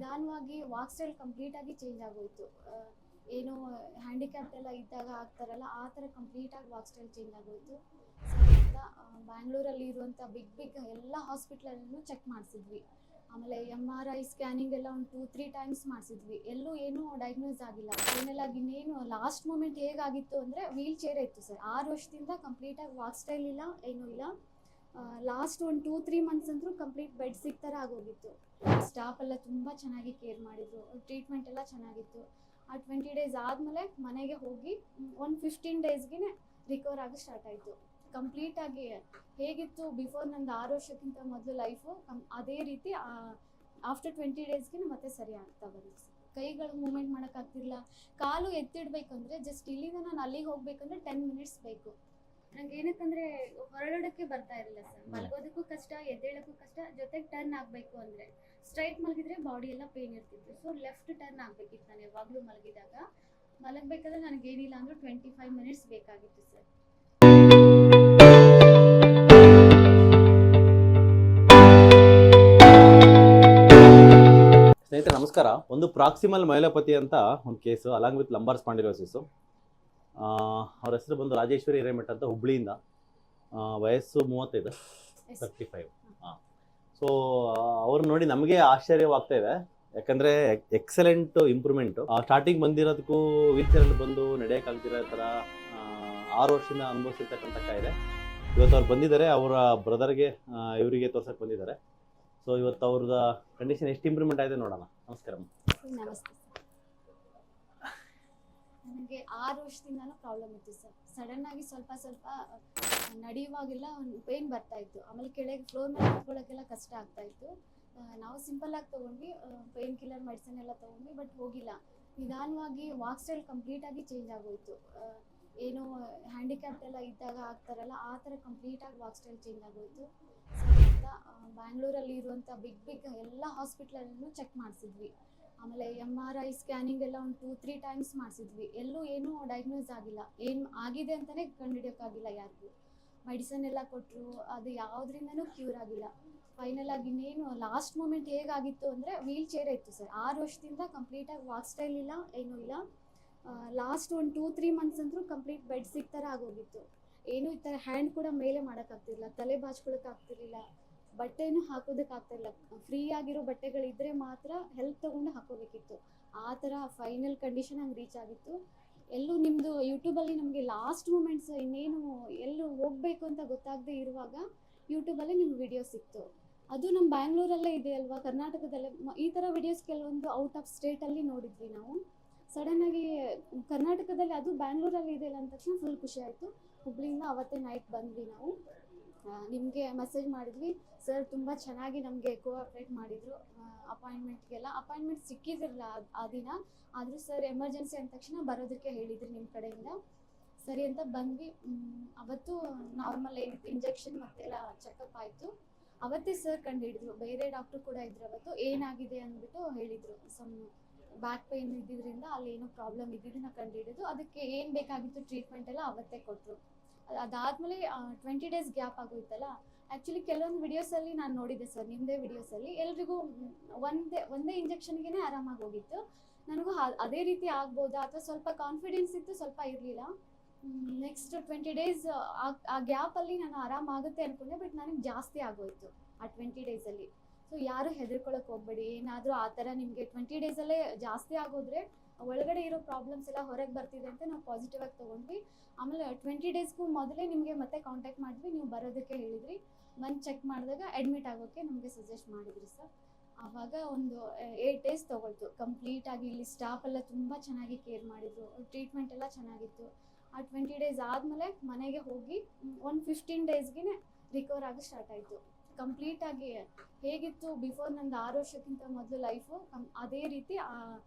ನಿಧಾನವಾಗಿ walk style complete ಆಗಿ change ಆಗೋಯ್ತು. ಏನು ಹ್ಯಾಂಡಿಕ್ಯಾಪ್ಟ್ ಎಲ್ಲ ಇದ್ದಾಗ ಆಗ್ತಾರಲ್ಲ ಆ ಥರ ಕಂಪ್ಲೀಟ್ ಆಗಿ ವಾಕ್ ಸ್ಟೈಲ್ ಚೇಂಜ್ ಆಗೋಯ್ತು. ಸೊ ಅಂತ ಬ್ಯಾಂಗ್ಳೂರಲ್ಲಿ ಇರುವಂಥ ಬಿಗ್ ಎಲ್ಲ ಹಾಸ್ಪಿಟ್ಲಲ್ಲೂ ಚೆಕ್ ಮಾಡಿಸಿದ್ವಿ. ಆಮೇಲೆ MRI ಸ್ಕ್ಯಾನಿಂಗ್ ಎಲ್ಲ ಒಂದು 2-3 ಟೈಮ್ಸ್ ಮಾಡಿಸಿದ್ವಿ. ಎಲ್ಲೂ ಏನೂ ಡಯಾಗ್ನೋಸ್ ಆಗಿಲ್ಲ. ಫೈನಲ್ ಆಗಿ ಇನ್ನೇನು ಲಾಸ್ಟ್ ಮೂಮೆಂಟ್ ಹೇಗಾಗಿತ್ತು ಅಂದರೆ ವೀಲ್ ಚೇರೇ ಇತ್ತು ಸರ್. 6 ವರ್ಷದಿಂದ ಕಂಪ್ಲೀಟಾಗಿ ವಾಕ್ ಸ್ಟೈಲ್ ಇಲ್ಲ, ಏನೂ ಇಲ್ಲ. ಲಾಸ್ಟ್ ಒಂದು 2-3 ಮಂತ್ಸ್ ಅಂದರೂ ಕಂಪ್ಲೀಟ್ ಬೆಡ್ ಸಿಕ್ ಥರ ಆಗೋಗಿತ್ತು. ಸ್ಟಾಫ್ ಎಲ್ಲ ತುಂಬ ಚೆನ್ನಾಗಿ ಕೇರ್ ಮಾಡಿದರು, ಟ್ರೀಟ್ಮೆಂಟ್ ಎಲ್ಲ ಚೆನ್ನಾಗಿತ್ತು. ಆ 20 ಡೇಸ್ ಆದಮೇಲೆ ಮನೆಗೆ ಹೋಗಿ ಒಂದು 15 ಡೇಸ್ಗೆ ರಿಕವರ್ ಆಗಿ ಸ್ಟಾರ್ಟ್ ಆಯಿತು. ಕಂಪ್ಲೀಟಾಗಿ ಹೇಗಿತ್ತು ಬಿಫೋರ್ ನಂದು 6 ವರ್ಷಕ್ಕಿಂತ ಮೊದಲು ಲೈಫು ಅದೇ ರೀತಿ ಆಫ್ಟರ್ 20 ಡೇಸ್ಗೆ ಮತ್ತೆ ಸರಿ ಆಗ್ತಾ ಬಂತು. ಕೈಗಳು ಮೂವ್ಮೆಂಟ್ ಮಾಡೋಕ್ಕಾಗ್ತಿರಲಿಲ್ಲ. ಕಾಲು ಎತ್ತಿಡ್ಬೇಕಂದ್ರೆ ಜಸ್ಟ್ ಇಲ್ಲಿಂದ ನಾನು ಅಲ್ಲಿಗೆ ಹೋಗ್ಬೇಕಂದ್ರೆ 10 ಮಿನಿಟ್ಸ್ ಬೇಕು. ನಂಗೆ ಏನಕ್ಕಂದರೆ ಹೊರಡೋಕ್ಕೆ ಬರ್ತಾ ಇರಲಿಲ್ಲ ಸರ್. ಮಲಗೋದಕ್ಕೂ ಕಷ್ಟ, ಎದ್ದೇಳೋಕ್ಕೂ ಕಷ್ಟ, ಜೊತೆಗೆ ಟರ್ನ್ ಆಗಬೇಕು ಅಂದರೆ ಸ್ಟ್ರೈಟ್ ಮಲಗಿದ್ರೆ ಬಾಡಿ ಎಲ್ಲ ಪೇನ್ ಇರ್ತಿತ್ತು. ಸೊ ಲೆಫ್ಟ್ ಟರ್ನ್ ಆಗಬೇಕಿತ್ತು. ನಾನು ಯಾವಾಗಲೂ ಮಲಗಬೇಕಾದ್ರೆ ನನಗೇನಿಲ್ಲ ಅಂದರೂ 25 ಮಿನಿಟ್ಸ್ ಬೇಕಾಗಿತ್ತು ಸರ್. ಸ್ನೇಹಿತರೆ ನಮಸ್ಕಾರ. ಒಂದು ಪ್ರಾಕ್ಸಿಮಲ್ ಮೈಲೋಪತಿ ಅಂತ ಒಂದು ಕೇಸು, ಅಲಾಂಗ್ ವಿತ್ ಲಂಬಾರ್ ಸ್ಪಾಂಡಿಲೋಸಿಸು. ಅವ್ರ ಹೆಸರು ಬಂದು ರಾಜೇಶ್ವರಿ ಹಿರೇಮಠ ಅಂತ, ಹುಬ್ಳಿಯಿಂದ. ವಯಸ್ಸು 35. ಸೊ ಅವ್ರು ನೋಡಿ ನಮಗೆ ಆಶ್ಚರ್ಯವಾಗ್ತಾ ಇದೆ, ಯಾಕಂದರೆ ಎಕ್ಸಲೆಂಟ್ ಇಂಪ್ರೂವ್ಮೆಂಟು. ಸ್ಟಾರ್ಟಿಂಗ್ ಬಂದಿರೋದಕ್ಕೂ ವೀಲ್ ಚೇರಲ್ಲಿ ಬಂದು ನಡೆಯೋಕ್ಕಾಗ್ತಿರೋ ಥರ 6 ವರ್ಷದಿಂದ ಅನುಭವಿಸಿರ್ತಕ್ಕಂಥ ಕಾಯಿಲೆ. ಇವತ್ತು ಅವ್ರು ಬಂದಿದ್ದಾರೆ, ಅವರ ಬ್ರದರ್ಗೆ ಇವರಿಗೆ ತೋರ್ಸಕ್ಕೆ ಬಂದಿದ್ದಾರೆ. ಸೊ ಇವತ್ತು ಅವ್ರದ್ದು ಕಂಡೀಷನ್ ಎಷ್ಟು ಇಂಪ್ರೂವ್ಮೆಂಟ್ ಆಗಿದೆ ನೋಡೋಣ. ನಮಸ್ಕಾರ. ನಮಸ್ತೆ ಸರ್. ನನಗೆ 6 ವರ್ಷದಿಂದನೂ ಪ್ರಾಬ್ಲಮ್ ಇತ್ತು ಸರ್. ಸಡನ್ನಾಗಿ ಸ್ವಲ್ಪ ನಡೆಯುವಾಗೆಲ್ಲ ಒಂದು ಪೇಯ್ನ್ ಬರ್ತಾ ಇತ್ತು. ಆಮೇಲೆ ಕೆಳಗೆ ಫ್ಲೋರ್ ಮೇಲೆ ಕೂತ್ಕೊಳ್ಳೋಕ್ಕೆಲ್ಲ ಕಷ್ಟ ಆಗ್ತಾ ಇತ್ತು. ನಾವು ಸಿಂಪಲ್ಲಾಗಿ ತೊಗೊಂಡ್ವಿ, ಪೇಯ್ನ್ ಕಿಲ್ಲರ್ ಮೆಡಿಸಿನ್ ಎಲ್ಲ ತೊಗೊಂಡ್ವಿ, ಬಟ್ ಹೋಗಿಲ್ಲ. ನಿಧಾನವಾಗಿ ವಾಕ್ ಸ್ಟೈಲ್ ಕಂಪ್ಲೀಟಾಗಿ ಚೇಂಜ್ ಆಗೋಯಿತು. ಏನು ಹ್ಯಾಂಡಿಕ್ಯಾಪ್ಟ್ ಎಲ್ಲ ಇದ್ದಾಗ ಆಗ್ತಾರಲ್ಲ ಆ ಥರ ಕಂಪ್ಲೀಟಾಗಿ ವಾಕ್ ಸ್ಟೈಲ್ ಚೇಂಜ್ ಆಗೋಯಿತು. ಸೊ ಅಂತ ಬ್ಯಾಂಗ್ಳೂರಲ್ಲಿ ಇರುವಂಥ ಬಿಗ್ ಎಲ್ಲ ಹಾಸ್ಪಿಟ್ಲಲ್ಲೂ ಚೆಕ್ ಮಾಡಿಸಿದ್ವಿ. ಆಮೇಲೆ MRI ಸ್ಕ್ಯಾನಿಂಗ್ ಎಲ್ಲ ಒಂದು 2-3 ಟೈಮ್ಸ್ ಮಾಡಿಸಿದ್ವಿ. ಎಲ್ಲೂ ಏನೂ ಡಯಾಗ್ನೋಸ್ ಆಗಿಲ್ಲ. ಏನು ಆಗಿದೆ ಅಂತಲೇ ಕಂಡುಹಿಡಿಯೋಕ್ಕಾಗಿಲ್ಲ ಯಾರಿಗೂ. ಮೆಡಿಸನ್ ಎಲ್ಲ ಕೊಟ್ಟರು, ಅದು ಯಾವುದರಿಂದನೂ ಕ್ಯೂರ್ ಆಗಿಲ್ಲ. ಫೈನಲ್ ಆಗಿ ಇನ್ನೇನು ಲಾಸ್ಟ್ ಮೂಮೆಂಟ್ ಹೇಗಾಗಿತ್ತು ಅಂದರೆ ವೀಲ್ ಚೇರೇ ಇತ್ತು ಸರ್. 6 ವರ್ಷದಿಂದ ಕಂಪ್ಲೀಟಾಗಿ ವಾಕ್ ಸ್ಟೈಲ್ ಇಲ್ಲ, ಏನೂ ಇಲ್ಲ. ಲಾಸ್ಟ್ ಒಂದು 2-3 ಮಂತ್ಸ್ ಅಂದರೂ ಕಂಪ್ಲೀಟ್ ಬೆಡ್ ಸಿಕ್ ಥರ ಆಗೋಗಿತ್ತು. ಏನೂ ಈ ಥರ ಹ್ಯಾಂಡ್ ಕೂಡ ಮೇಲೆ ಮಾಡೋಕ್ಕಾಗ್ತಿರಲಿಲ್ಲ, ತಲೆ ಬಾಚ್ಕೊಳ್ಳೋಕ್ಕಾಗ್ತಿರಲಿಲ್ಲ, ಬಟ್ಟೆನೂ ಹಾಕೋದಕ್ಕಾಗ್ತಿರಲಿಲ್ಲ. ಫ್ರೀ ಆಗಿರೋ ಬಟ್ಟೆಗಳಿದ್ದರೆ ಮಾತ್ರ ಹೆಲ್ಪ್ ತೊಗೊಂಡು ಹಾಕೋಬೇಕಿತ್ತು. ಆ ಥರ ಫೈನಲ್ ಕಂಡೀಷನ್ ಹಂಗೆ ರೀಚ್ ಆಗಿತ್ತು. ಎಲ್ಲೂ ನಿಮ್ಮದು ಯೂಟ್ಯೂಬಲ್ಲಿ ನಮಗೆ ಲಾಸ್ಟ್ ಮೂಮೆಂಟ್ಸ್ ಇನ್ನೇನು ಎಲ್ಲೂ ಹೋಗಬೇಕು ಅಂತ ಗೊತ್ತಾಗದೇ ಇರುವಾಗ ಯೂಟ್ಯೂಬಲ್ಲಿ ನಿಮ್ಗೆ ವಿಡಿಯೋ ಸಿಕ್ತು. ಅದು ನಮ್ಮ ಬ್ಯಾಂಗ್ಳೂರಲ್ಲೇ ಇದೆ ಅಲ್ವಾ, ಕರ್ನಾಟಕದಲ್ಲೇ. ಈ ಥರ ವಿಡಿಯೋಸ್ ಕೆಲವೊಂದು ಔಟ್ ಆಫ್ ಸ್ಟೇಟಲ್ಲಿ ನೋಡಿದ್ವಿ ನಾವು. ಸಡನ್ನಾಗಿ ಕರ್ನಾಟಕದಲ್ಲಿ, ಅದು ಬ್ಯಾಂಗ್ಳೂರಲ್ಲಿ ಇದೆಯಲ್ಲ ಅಂದ ತಕ್ಷಣ ಫುಲ್ ಖುಷಿ ಆಯಿತು. ಹುಬ್ಳಿಯಿಂದ ಅವತ್ತೇ ನೈಟ್ ಬಂದ್ವಿ ನಾವು. ನಿಮಗೆ ಮೆಸೇಜ್ ಮಾಡಿದ್ವಿ. ಸರ್ ತುಂಬ ಚೆನ್ನಾಗಿ ನಮಗೆ ಕೋಆಪ್ರೇಟ್ ಮಾಡಿದರು. ಅಪಾಯಿಂಟ್ಮೆಂಟ್ ಸಿಕ್ಕಿದ್ದಿರಲಿಲ್ಲ ಆ ದಿನ. ಆದರೂ ಸರ್ ಎಮರ್ಜೆನ್ಸಿ ಅಂದ ತಕ್ಷಣ ಬರೋದಕ್ಕೆ ಹೇಳಿದ್ರಿ ನಿಮ್ಮ ಕಡೆಯಿಂದ. ಸರಿ ಅಂತ ಬಂದ್ವಿ. ಅವತ್ತು ನಾರ್ಮಲ್ ಏನಿತ್ತು ಇಂಜೆಕ್ಷನ್ ಮತ್ತೆಲ್ಲ ಚೆಕಪ್ ಆಯಿತು. ಅವತ್ತೇ ಸರ್ ಕಂಡುಹಿಡಿದ್ರು. ಬೇರೆ ಡಾಕ್ಟ್ರು ಕೂಡ ಇದ್ರು ಅವತ್ತು. ಏನಾಗಿದೆ ಅಂದ್ಬಿಟ್ಟು ಹೇಳಿದರು. ಬ್ಯಾಕ್ ಪೇಯ್ನ್ ಇದ್ದಿದ್ದರಿಂದ ಅಲ್ಲಿ ಏನೋ ಪ್ರಾಬ್ಲಮ್ ಇದ್ದಿದ್ದನ್ನ ಕಂಡುಹಿಡಿದು ಅದಕ್ಕೆ ಏನು ಬೇಕಾಗಿತ್ತು ಟ್ರೀಟ್ಮೆಂಟ್ ಎಲ್ಲ ಅವತ್ತೇ ಕೊಟ್ಟರು. ಅದಾದಮೇಲೆ 20 ಡೇಸ್ ಗ್ಯಾಪ್ ಆಗೋಯ್ತಲ್ಲ. ಆ್ಯಕ್ಚುಲಿ ಕೆಲವೊಂದು ವಿಡಿಯೋಸಲ್ಲಿ ನಾನು ನೋಡಿದ್ದೆ ಸರ್, ನಿಮ್ಮದೇ ವಿಡಿಯೋಸಲ್ಲಿ ಎಲ್ರಿಗೂ ಒಂದೇ ಇಂಜೆಕ್ಷನ್ಗೆ ಆರಾಮಾಗಿ ಹೋಗಿತ್ತು. ನನಗೂ ಅದೇ ರೀತಿ ಆಗ್ಬೋದಾ ಅಥವಾ ಸ್ವಲ್ಪ ಕಾನ್ಫಿಡೆನ್ಸ್ ಇತ್ತು, ಸ್ವಲ್ಪ ಇರಲಿಲ್ಲ. ನೆಕ್ಸ್ಟ್ 20 ಡೇಸ್ ಆ ಗ್ಯಾಪಲ್ಲಿ ನಾನು ಆರಾಮಾಗುತ್ತೆ ಅಂದ್ಕೊಂಡೆ, ಬಟ್ ನನಗೆ ಜಾಸ್ತಿ ಆಗೋಯಿತು ಆ 20 ಡೇಸಲ್ಲಿ. ಸೊ ಯಾರು ಹೆದರ್ಕೊಳ್ಳೋಕೆ ಹೋಗಬೇಡಿ. ಏನಾದರೂ ಆ ಥರ ನಿಮಗೆ 20 ಡೇಸಲ್ಲೇ ಜಾಸ್ತಿ ಆಗೋದ್ರೆ ಒಳಗಡೆ ಇರೋ ಪ್ರಾಬ್ಲಮ್ಸ್ ಎಲ್ಲ ಹೊರಗೆ ಬರ್ತಿದೆ ಅಂತ ನಾವು ಪಾಸಿಟಿವ್ ಆಗಿ ತೊಗೊಂಡ್ವಿ. ಆಮೇಲೆ 20 ಡೇಸ್ಗೂ ಮೊದಲೇ ನಿಮಗೆ ಮತ್ತೆ ಕಾಂಟ್ಯಾಕ್ಟ್ ಮಾಡಿದ್ವಿ. ನೀವು ಬರೋದಕ್ಕೆ ಹೇಳಿದ್ರಿ. ಬಂದು ಚೆಕ್ ಮಾಡಿದಾಗ ಅಡ್ಮಿಟ್ ಆಗೋಕ್ಕೆ ನಮಗೆ ಸಜೆಸ್ಟ್ ಮಾಡಿದ್ರಿ ಸರ್. ಆವಾಗ ಒಂದು 8 ಡೇಸ್ ತೊಗೊಳ್ತು ಕಂಪ್ಲೀಟಾಗಿ. ಇಲ್ಲಿ ಸ್ಟಾಫ್ ಎಲ್ಲ ತುಂಬ ಚೆನ್ನಾಗಿ ಕೇರ್ ಮಾಡಿದರು, ಟ್ರೀಟ್ಮೆಂಟ್ ಎಲ್ಲ ಚೆನ್ನಾಗಿತ್ತು. ಆ 20 ಡೇಸ್ ಆದಮೇಲೆ ಮನೆಗೆ ಹೋಗಿ ಒಂದು 15 ಡೇಸ್ಗೆ ರಿಕವರ್ ಆಗಿ ಸ್ಟಾರ್ಟ್ ಆಯಿತು. ಕಂಪ್ಲೀಟಾಗಿ ಹೇಗಿತ್ತು ಬಿಫೋರ್ ನಂದು 6 ವರ್ಷಕ್ಕಿಂತ ಮೊದಲು ಲೈಫು ಅದೇ ರೀತಿ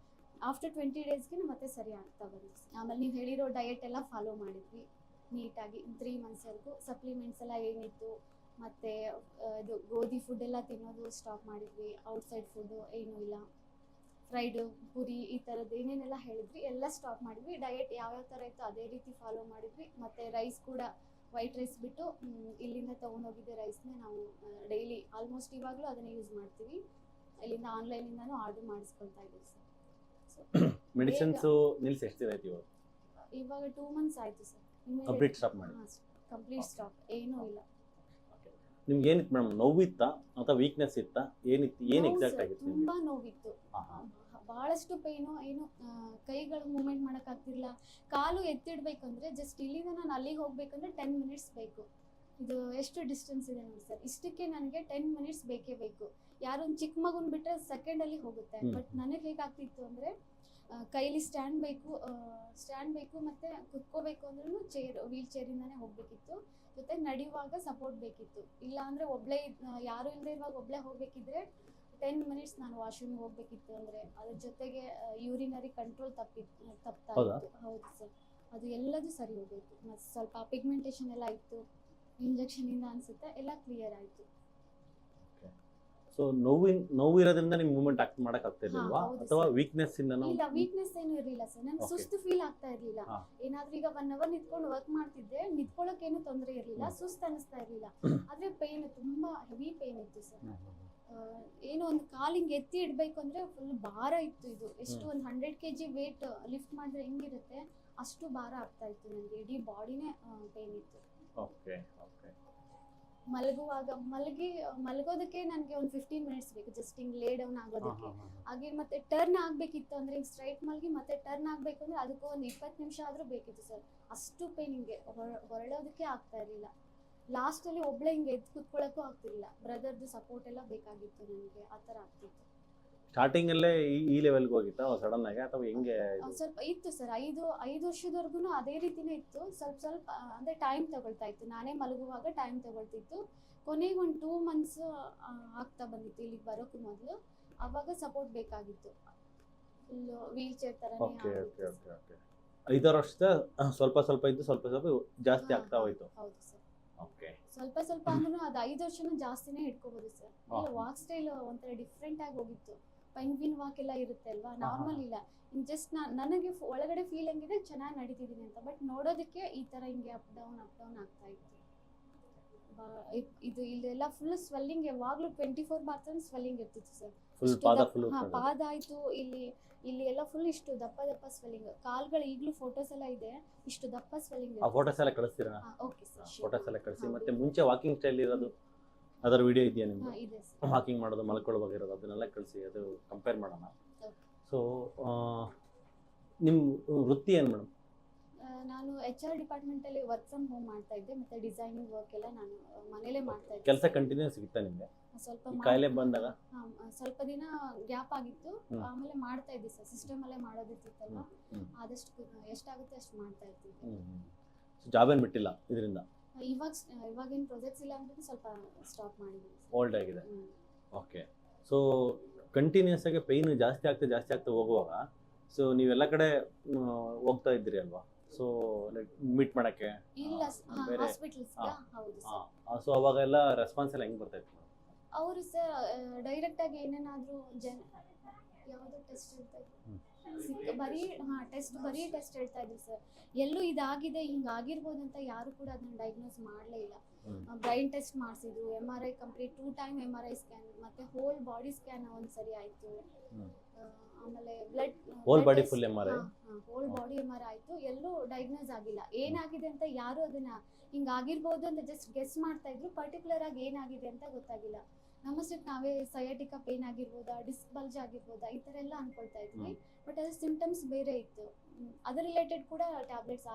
ಆಫ್ಟರ್ 20 ಡೇಸ್ಗೆ ಮತ್ತೆ ಸರಿ ಆಗ್ತಾ ಬಂತು. ಆಮೇಲೆ ನೀವು ಹೇಳಿರೋ ಡಯಟ್ ಎಲ್ಲ ಫಾಲೋ ಮಾಡಿದ್ವಿ ನೀಟಾಗಿ 3 ಮಂತ್ಸ್ವರೆಗೂ. ಸಪ್ಲಿಮೆಂಟ್ಸ್ ಎಲ್ಲ ಏನಿತ್ತು ಮತ್ತು ಇದು ಗೋಧಿ ಫುಡ್ ಎಲ್ಲ ತಿನ್ನೋದು ಸ್ಟಾಪ್ ಮಾಡಿದ್ವಿ. ಔಟ್ಸೈಡ್ ಫುಡ್ಡು ಏನೂ ಇಲ್ಲ, ಫ್ರೈಡು ಪುರಿ ಈ ಥರದ್ದು ಏನೇನೆಲ್ಲ ಹೇಳಿದ್ವಿ ಎಲ್ಲ ಸ್ಟಾಪ್ ಮಾಡಿದ್ವಿ. ಡಯಟ್ ಯಾವ್ಯಾವ ಥರ ಇತ್ತು ಅದೇ ರೀತಿ ಫಾಲೋ ಮಾಡಿದ್ವಿ. ಮತ್ತು ರೈಸ್ ಕೂಡ ವೈಟ್ ರೈಸ್ ಬಿಟ್ಟು ಇಲ್ಲಿಂದ ತೊಗೊಂಡೋಗಿದ್ದೆ ರೈಸ್ನೇ ನಾವು ಡೈಲಿ ಆಲ್ಮೋಸ್ಟ್ ಇವಾಗಲೂ ಅದನ್ನೇ ಯೂಸ್ ಮಾಡ್ತೀವಿ. ಇಲ್ಲಿಂದ ಆನ್ಲೈನಿಂದನೂ ಆರ್ಡರ್ ಮಾಡಿಸ್ಕೊಳ್ತಾ ಇದ್ದೀವಿ ಸರ್. ಸೊ ಮೆಡಿಸಿನ್ಸು ನಿಲ್ಸಿ ಎಷ್ಟು ದಿನ ಆಯ್ತು ಇವಾಗ? ಇವಾಗ 2 months ಆಯಿತು ಸರ್. ಕಂಪ್ಲೀಟ್ ಸ್ಟಾಪ್ ಮಾಡಿ? ಕಂಪ್ಲೀಟ್ ಸ್ಟಾಪ್, ಏನೂ ಇಲ್ಲ. ನಿಮ್ಗೆ ಏನಿತ್ತು ಮೇಡಮ್, ನೋವಿತ್ತಾ ಅಥವಾ ವೀಕ್ನೆಸ್ ಇತ್ತಾ, ಏನಿತ್ತು, ಏನು ನೋವು ಎಕ್ಸಾಕ್ಟ್ ಸರ್, ಆಗಿತ್ತು? ತುಂಬಾ ನೋವಿತ್ತು. ಬಹಳಷ್ಟು ಪೇನು, ಏನು ಕೈಗಳು ಮೂವ್ಮೆಂಟ್ ಮಾಡೋಕ್ಕಾಗ್ತಿರ್ಲಿಲ್ಲ. ಕಾಲು ಎತ್ತಿಡ್ಬೇಕಂದ್ರೆ ಜಸ್ಟ್ ಇಲ್ಲಿಂದ ನಾನು ಅಲ್ಲಿಗೆ ಹೋಗ್ಬೇಕಂದ್ರೆ 10 minutes ಬೇಕು. ಇದು ಎಷ್ಟು ಡಿಸ್ಟೆನ್ಸ್ ಇದೆ ನೋಡಿ ಸರ್, ಇಷ್ಟಕ್ಕೆ ನನಗೆ 10 minutes ಬೇಕೇ ಬೇಕು. ಯಾರೋ ಒಂದು ಚಿಕ್ಕ ಮಗುನ ಬಿಟ್ಟರೆ ಸೆಕೆಂಡಲ್ಲಿ ಹೋಗುತ್ತೆ. ಬಟ್ ನನಗೆ ಹೇಗಾಗ್ತಿತ್ತು ಅಂದರೆ ಕೈಲಿ ಸ್ಟ್ಯಾಂಡ್ ಬೇಕು ಮತ್ತು ಕುತ್ಕೋಬೇಕು ಅಂದ್ರೂ ವೀಲ್ ಚೇರಿಂದನೇ ಹೋಗಬೇಕಿತ್ತು. ಜೊತೆ ನಡೆಯುವಾಗ ಸಪೋರ್ಟ್ ಬೇಕಿತ್ತು. ಇಲ್ಲ ಅಂದರೆ ಯಾರು ಇಲ್ಲದೆ ಇರುವಾಗ ಒಬ್ಬಳೇ ಹೋಗಬೇಕಿದ್ರೆ 10 minutes ನಾನು ವಾಶ್ರೂಮ್ಗೆ ಹೋಗಬೇಕಿತ್ತು. ಅಂದರೆ ಅದ್ರ ಜೊತೆಗೆ ಯೂರಿನರಿ ಕಂಟ್ರೋಲ್ ತಪ್ತಾ ಇತ್ತು. ಹೌದು ಸರ್, ಅದು ಎಲ್ಲದೂ ಸರಿ ಹೋಗಬೇಕು. ಮತ್ತು ಸ್ವಲ್ಪ ಪಿಗ್ಮೆಂಟೇಷನ್ ಎಲ್ಲ ಇತ್ತು, ಇಂಜೆಕ್ಷನಿಂದ ಅನಿಸುತ್ತೆ ಎಲ್ಲ ಕ್ಲಿಯರ್ ಆಯಿತು. ಸೊ ನೋವು ಇರೋದ್ರಿಂದ ನಿಮ್ಗೆ ಮೂವ್ಮೆಂಟ್ ಮಾಡಕ್ ಆಗ್ತಾ ಇರ್ಲಿಲ್ವಾ, ಅಥವಾ ವೀಕ್ನೆಸ್ ಇಂದನೋ? ಇಲ್ಲ, ವೀಕ್ನೆಸ್ ಏನು ಇರಲಿಲ್ಲ ಸರ್. ನನಗೆ ಸುಸ್ತು ಫೀಲ್ ಆಗ್ತಾ ಇರಲಿಲ್ಲ. ಏನಾದ್ರೂ ಈಗ 1 hour ನಿಂತ್ಕೊಂಡು ವರ್ಕ್ ಮಾಡ್ತಿದ್ದೆ, ನಿಂತ್ಕೊಳ್ಳೋಕೆ ಏನು ತೊಂದರೆ ಇರಲಿಲ್ಲ, ಸುಸ್ತು ಅನಿಸ್ತಾ ಇರಲಿಲ್ಲ. ಆದರೆ ಪೇನ್, ತುಂಬಾ ಹೆವಿ ಪೇನ್ ಇತ್ತು ಸರ್. ಏನೋ ಒಂದು ಕಾಲಿಂಗ್ ಎತ್ತಿ ಇಡಬೇಕು ಅಂದರೆ ಫುಲ್ ಭಾರ ಇತ್ತು. ಇದು ಎಷ್ಟು ಒಂದು 100 kg ವೇಟ್ ಲಿಫ್ಟ್ ಮಾಡಿದ್ರೆ ಹೆಂಗಿರುತ್ತೆ ಅಷ್ಟು ಭಾರ ಆಗ್ತಾ ಇತ್ತು ನನಗೆ. ಇಡೀ ಬಾಡಿನೇ ಪೇನ್ ಇತ್ತು. ಓಕೆ. ಮಲಗೋದಕ್ಕೆ ನನಗೆ ಒಂದು 15 minutes ಬೇಕು, ಜಸ್ಟ್ ಹಿಂಗೆ ಲೇ ಡೌನ್ ಆಗೋದಕ್ಕೆ. ಹಾಗೆ ಮತ್ತೆ ಟರ್ನ್ ಆಗಬೇಕಿತ್ತು ಅಂದರೆ ಹಿಂಗೆ ಸ್ಟ್ರೈಟ್ ಮಲಗಿ ಮತ್ತೆ ಟರ್ನ್ ಆಗಬೇಕು ಅಂದರೆ ಅದಕ್ಕೂ ಒಂದು 20 ನಿಮಿಷ ಆದರೂ ಬೇಕಿತ್ತು ಸರ್. ಅಷ್ಟು ಪೇನ್, ಹಿಂಗೆ ಹೊರಡೋದಕ್ಕೆ ಆಗ್ತಾ ಇರಲಿಲ್ಲ. ಲಾಸ್ಟಲ್ಲಿ ಒಬ್ಬಳೇ ಹಿಂಗೆ ಎದ್ದು ಕೂತ್ಕೊಳ್ಳೋಕ್ಕೂ ಆಗ್ತಿರಲಿಲ್ಲ. ಬ್ರದರ್ದು ಸಪೋರ್ಟ್ ಎಲ್ಲ ಬೇಕಾಗಿತ್ತು ನನಗೆ, ಆ ಥರ ಆಗ್ತಿತ್ತು. ಸ್ಟಾರ್ಟಿಂಗ್ ಅಲ್ಲೇ ಈ ಲೆವೆಲ್ಗೆ ಹೋಗಿತ್ತಾ ಸಡನ್ ಆಗಿ, ಅಥವಾ ಹೆಂಗೆ? ಸ್ವಲ್ಪ ಇತ್ತು ಸರ್, 5 ವರ್ಷದವರೆಗೂ ಅದೇ ರೀತಿನೇ ಇತ್ತು. ಸ್ವಲ್ಪ ಅಂದರೆ ಟೈಮ್ ತಗೊಳ್ತಾ ಇತ್ತು. ನಾನೇ ಮಲಗುವಾಗ ಟೈಮ್ ತಗೊಳ್ತಿತ್ತು. ಕೊನೆಗೆ ಒಂದು 2 months ಆಗ್ತಾ ಬಂದಿತ್ತು ಇಲ್ಲಿಗೆ ಬರೋಕ್ಕೂ ಮೊದಲು. ಆವಾಗ ಸಪೋರ್ಟ್ ಬೇಕಾಗಿತ್ತು. ಫುಲ್ ವೀಲ್ ಚೇರ್ ಥರನೇ. 5 ವರ್ಷದ ಸ್ವಲ್ಪ ಇದ್ದು ಸ್ವಲ್ಪ ಜಾಸ್ತಿ ಆಗ್ತಾ ಹೋಯ್ತು. ಹೌದು ಸರ್. ಓಕೆ. ಸ್ವಲ್ಪ ಅಂದ್ರೂ ಅದು 5 ವರ್ಷನೂ ಜಾಸ್ತಿನೇ ಹಿಡ್ಕೋಬೋದು ಸರ್. ಇಲ್ಲ, ವಾಕ್ ಸ್ಟೈಲ್ ಒಂಥರ ಡಿಫ್ರೆಂಟ್ ಆಗಿ ಹೋಗಿತ್ತು. ಪೆಂಗ್ವಿನ್ ವಾಕ್ ಎಲ್ಲ ಇರುತ್ತೆ ಅಲ್ವಾ, ನಾರ್ಮಲ್ ಇಲ್ಲ. ಜಸ್ಟ್ ನನಗೆ ಒಳಗಡೆ ಫೀಲ್ ಹೆಂಗಿದೆ ಚೆನ್ನಾಗಿ ನಡೀತಿದ್ದೀನಿ ಅಂತ. ಬಟ್ ನೋಡೋದಕ್ಕೆ ಈ ಥರ ಹಿಂಗೆ ಅಪ್ ಡೌನ್ ಆಗ್ತಾ ಇತ್ತು. ಇದು ಇಲ್ಲೆಲ್ಲ ಫುಲ್ ಸ್ವೆಲ್ಲಿಂಗ್, ಯಾವಾಗಲೂ 24/7 ಸ್ವೆಲ್ಲಿಂಗ್ ಇರ್ತಿತ್ತು ಸರ್. ಪಾದ ಆಯಿತು, ಇಲ್ಲಿ ಎಲ್ಲ ಫುಲ್ ಇಷ್ಟು ದಪ್ಪ ಸ್ವೆಲ್ಲಿಂಗ್. ಕಾಲ್ಗಳು ಈಗಲೂ ಫೋಟೋಸ್ ಎಲ್ಲ ಇದೆ, ಇಷ್ಟು ದಪ್ಪ ಸ್ವೆಲ್ಲಿಂಗ್. ಫೋಟೋಸ್ ಎಲ್ಲ ಕಳಿಸ್ತೀರಾ? ಓಕೆ ಸರ್, ಫೋಟೋಸ್ ಎಲ್ಲ ಕಳಿಸಿ. ಮತ್ತೆ ಮುಂಚೆ ವಾಕಿಂಗ್ ಸ್ಟೈಲ್ ಇರೋದು ಅದರ ವಿಡಿಯೋ ಇದೆಯಾ ನಿಮ್ಗೆ? ಇದೆ ಸರ್. ವಾಕಿಂಗ್ ಮಾಡೋದು, ಮಲ್ಕೊಳ್ಳುವಾಗ ಇರೋದು, ಅದನ್ನೆಲ್ಲ ಕಳಿಸಿ, ಅದು ಕಂಪೇರ್ ಮಾಡೋಣ. ಸೊ ನಿಮ್ಮ ವೃತ್ತಿ ಏನು ಮೇಡಮ್? ನಾನು HR ಡಿಪಾರ್ಟ್ಮೆಂಟಲ್ಲಿ ವರ್ಕ್ ಫ್ರಮ್ ಹೋಮ್ ಮಾಡ್ತಾ ಇದ್ದೆ. ಮತ್ತು ಡಿಸೈನಿಂಗ್ ವರ್ಕ್ ಎಲ್ಲ ನಾನು ಮನೇಲೇ ಮಾಡ್ತಾ ಇದ್ದೆ. ಕೆಲಸ ಕಂಟಿನ್ಯೂಸ್ ಸಿಗುತ್ತಾ ನಿಮಗೆ? ಸ್ವಲ್ಪ ಕಾಯಿಲೆ ಬಂದಾಗ ಸ್ವಲ್ಪ ದಿನ ಗ್ಯಾಪ್ ಆಗಿತ್ತು. ಆಮೇಲೆ ಮಾಡ್ತಾ ಇದ್ದೆ ಸರ್, ಸಿಸ್ಟಮಲ್ಲೇ ಮಾಡೋದಿತ್ತಲ್ವ, ಆದಷ್ಟು ಎಷ್ಟಾಗುತ್ತೆ ಅಷ್ಟು ಮಾಡ್ತಾ ಇರ್ತಿದ್ದೆ. ಜಾಬ್ ಏನು ಬಿಟ್ಟಿಲ್ಲ ಇದರಿಂದ? ಇವಾಗೇನು ಪ್ರಾಜೆಕ್ಟ್ಸ್ ಇಲ್ಲ ಅಂದ್ಬಿಟ್ಟು ಸ್ವಲ್ಪ ಸ್ಟಾಪ್ ಮಾಡಿದ್ದೀನಿ. ಓಲ್ಡ್ ಆಗಿದೆ. ಓಕೆ. ಸೊ ಕಂಟಿನ್ಯೂಸ್ ಆಗಿ ಪೇಯ್ನ್ ಜಾಸ್ತಿ ಆಗ್ತಾ ಹೋಗುವಾಗ, ಸೊ ನೀವೆಲ್ಲ ಕಡೆ ಹೋಗ್ತಾ ಇದ್ದೀರಿ ಅಲ್ವಾ? ಸೊ ಲೈಕ್ ಮೀಟ್ ಮಾಡೋಕ್ಕೆ ಇಲ್ಲ, ಹಾಸ್ಪಿಟಲ್ಸ್. ಹೌದು ಸರ್. ಸೊ ಅವಾಗೆಲ್ಲ ರೆಸ್ಪಾನ್ಸ್ ಎಲ್ಲ ಹೆಂಗೆ ಬರ್ತಾ ಇತ್ತು? ಅವರು ಸರ್ ಡೈರೆಕ್ಟಾಗಿ ಏನೇನಾದರೂ ಯಾವುದೋ ಟೆಸ್ಟ್ ಹೇಳ್ತಾ ಇದ್ರು, ಬರೀ ಟೆಸ್ಟ್ ಹೇಳ್ತಾ ಇದ್ರು ಸರ್. ಎಲ್ಲೂ ಇದಾಗಿದೆ, ಹಿಂಗಾಗಿರ್ಬೋದು ಅಂತ ಯಾರು ಕೂಡ ಅದನ್ನ ಡಯಾಗ್ನೋಸ್ ಮಾಡಲೇ ಇಲ್ಲ. ಬ್ರೈನ್ ಟೆಸ್ಟ್ ಮಾಡಿಸಿದ್ರು, MRI complete 2 time MRI scan, ಮತ್ತು ಹೋಲ್ ಬಾಡಿ ಸ್ಕ್ಯಾನ್ ಒಂದು ಸರಿ ಆಯಿತು. ಆಮೇಲೆ whole body full MRI, whole body MRI ಆಯಿತು. ಎಲ್ಲೂ ಡಯಾಗ್ನೋಸ್ ಆಗಿಲ್ಲ. ಏನಾಗಿದೆ ಅಂತ ಯಾರು ಅದನ್ನ ಹಿಂಗಾಗಿರ್ಬೋದು ಅಂತ ಜಸ್ಟ್ ಗೆಸ್ ಮಾಡ್ತಾ ಇದ್ರು. ಪರ್ಟಿಕ್ಯುಲರ್ ಆಗಿ ಏನಾಗಿದೆ ಅಂತ ಗೊತ್ತಾಗಿಲ್ಲ. ನಮ್ಮಷ್ಟಕ್ಕೆ ನಾವೇ ಸಯಾಟಿಕಾ ಪೇನ್ ಆಗಿರ್ಬೋದಾ, ಡಿಸ್ಕ್ ಬಲ್ಜ್ ಆಗಿರ್ಬೋದಾ, ಈ ಥರ ಎಲ್ಲ ಅನ್ಕೊಳ್ತಾ ಇದ್ವಿ. ಬಟ್ ಅದ್ರ ಸಿಂಪ್ಟಮ್ಸ್ ಬೇರೆ ಇತ್ತು. ಅದ್ರ ರಿಲೇಟೆಡ್ ಕೂಡ ಟ್ಯಾಬ್ಲೆಟ್ಸ್,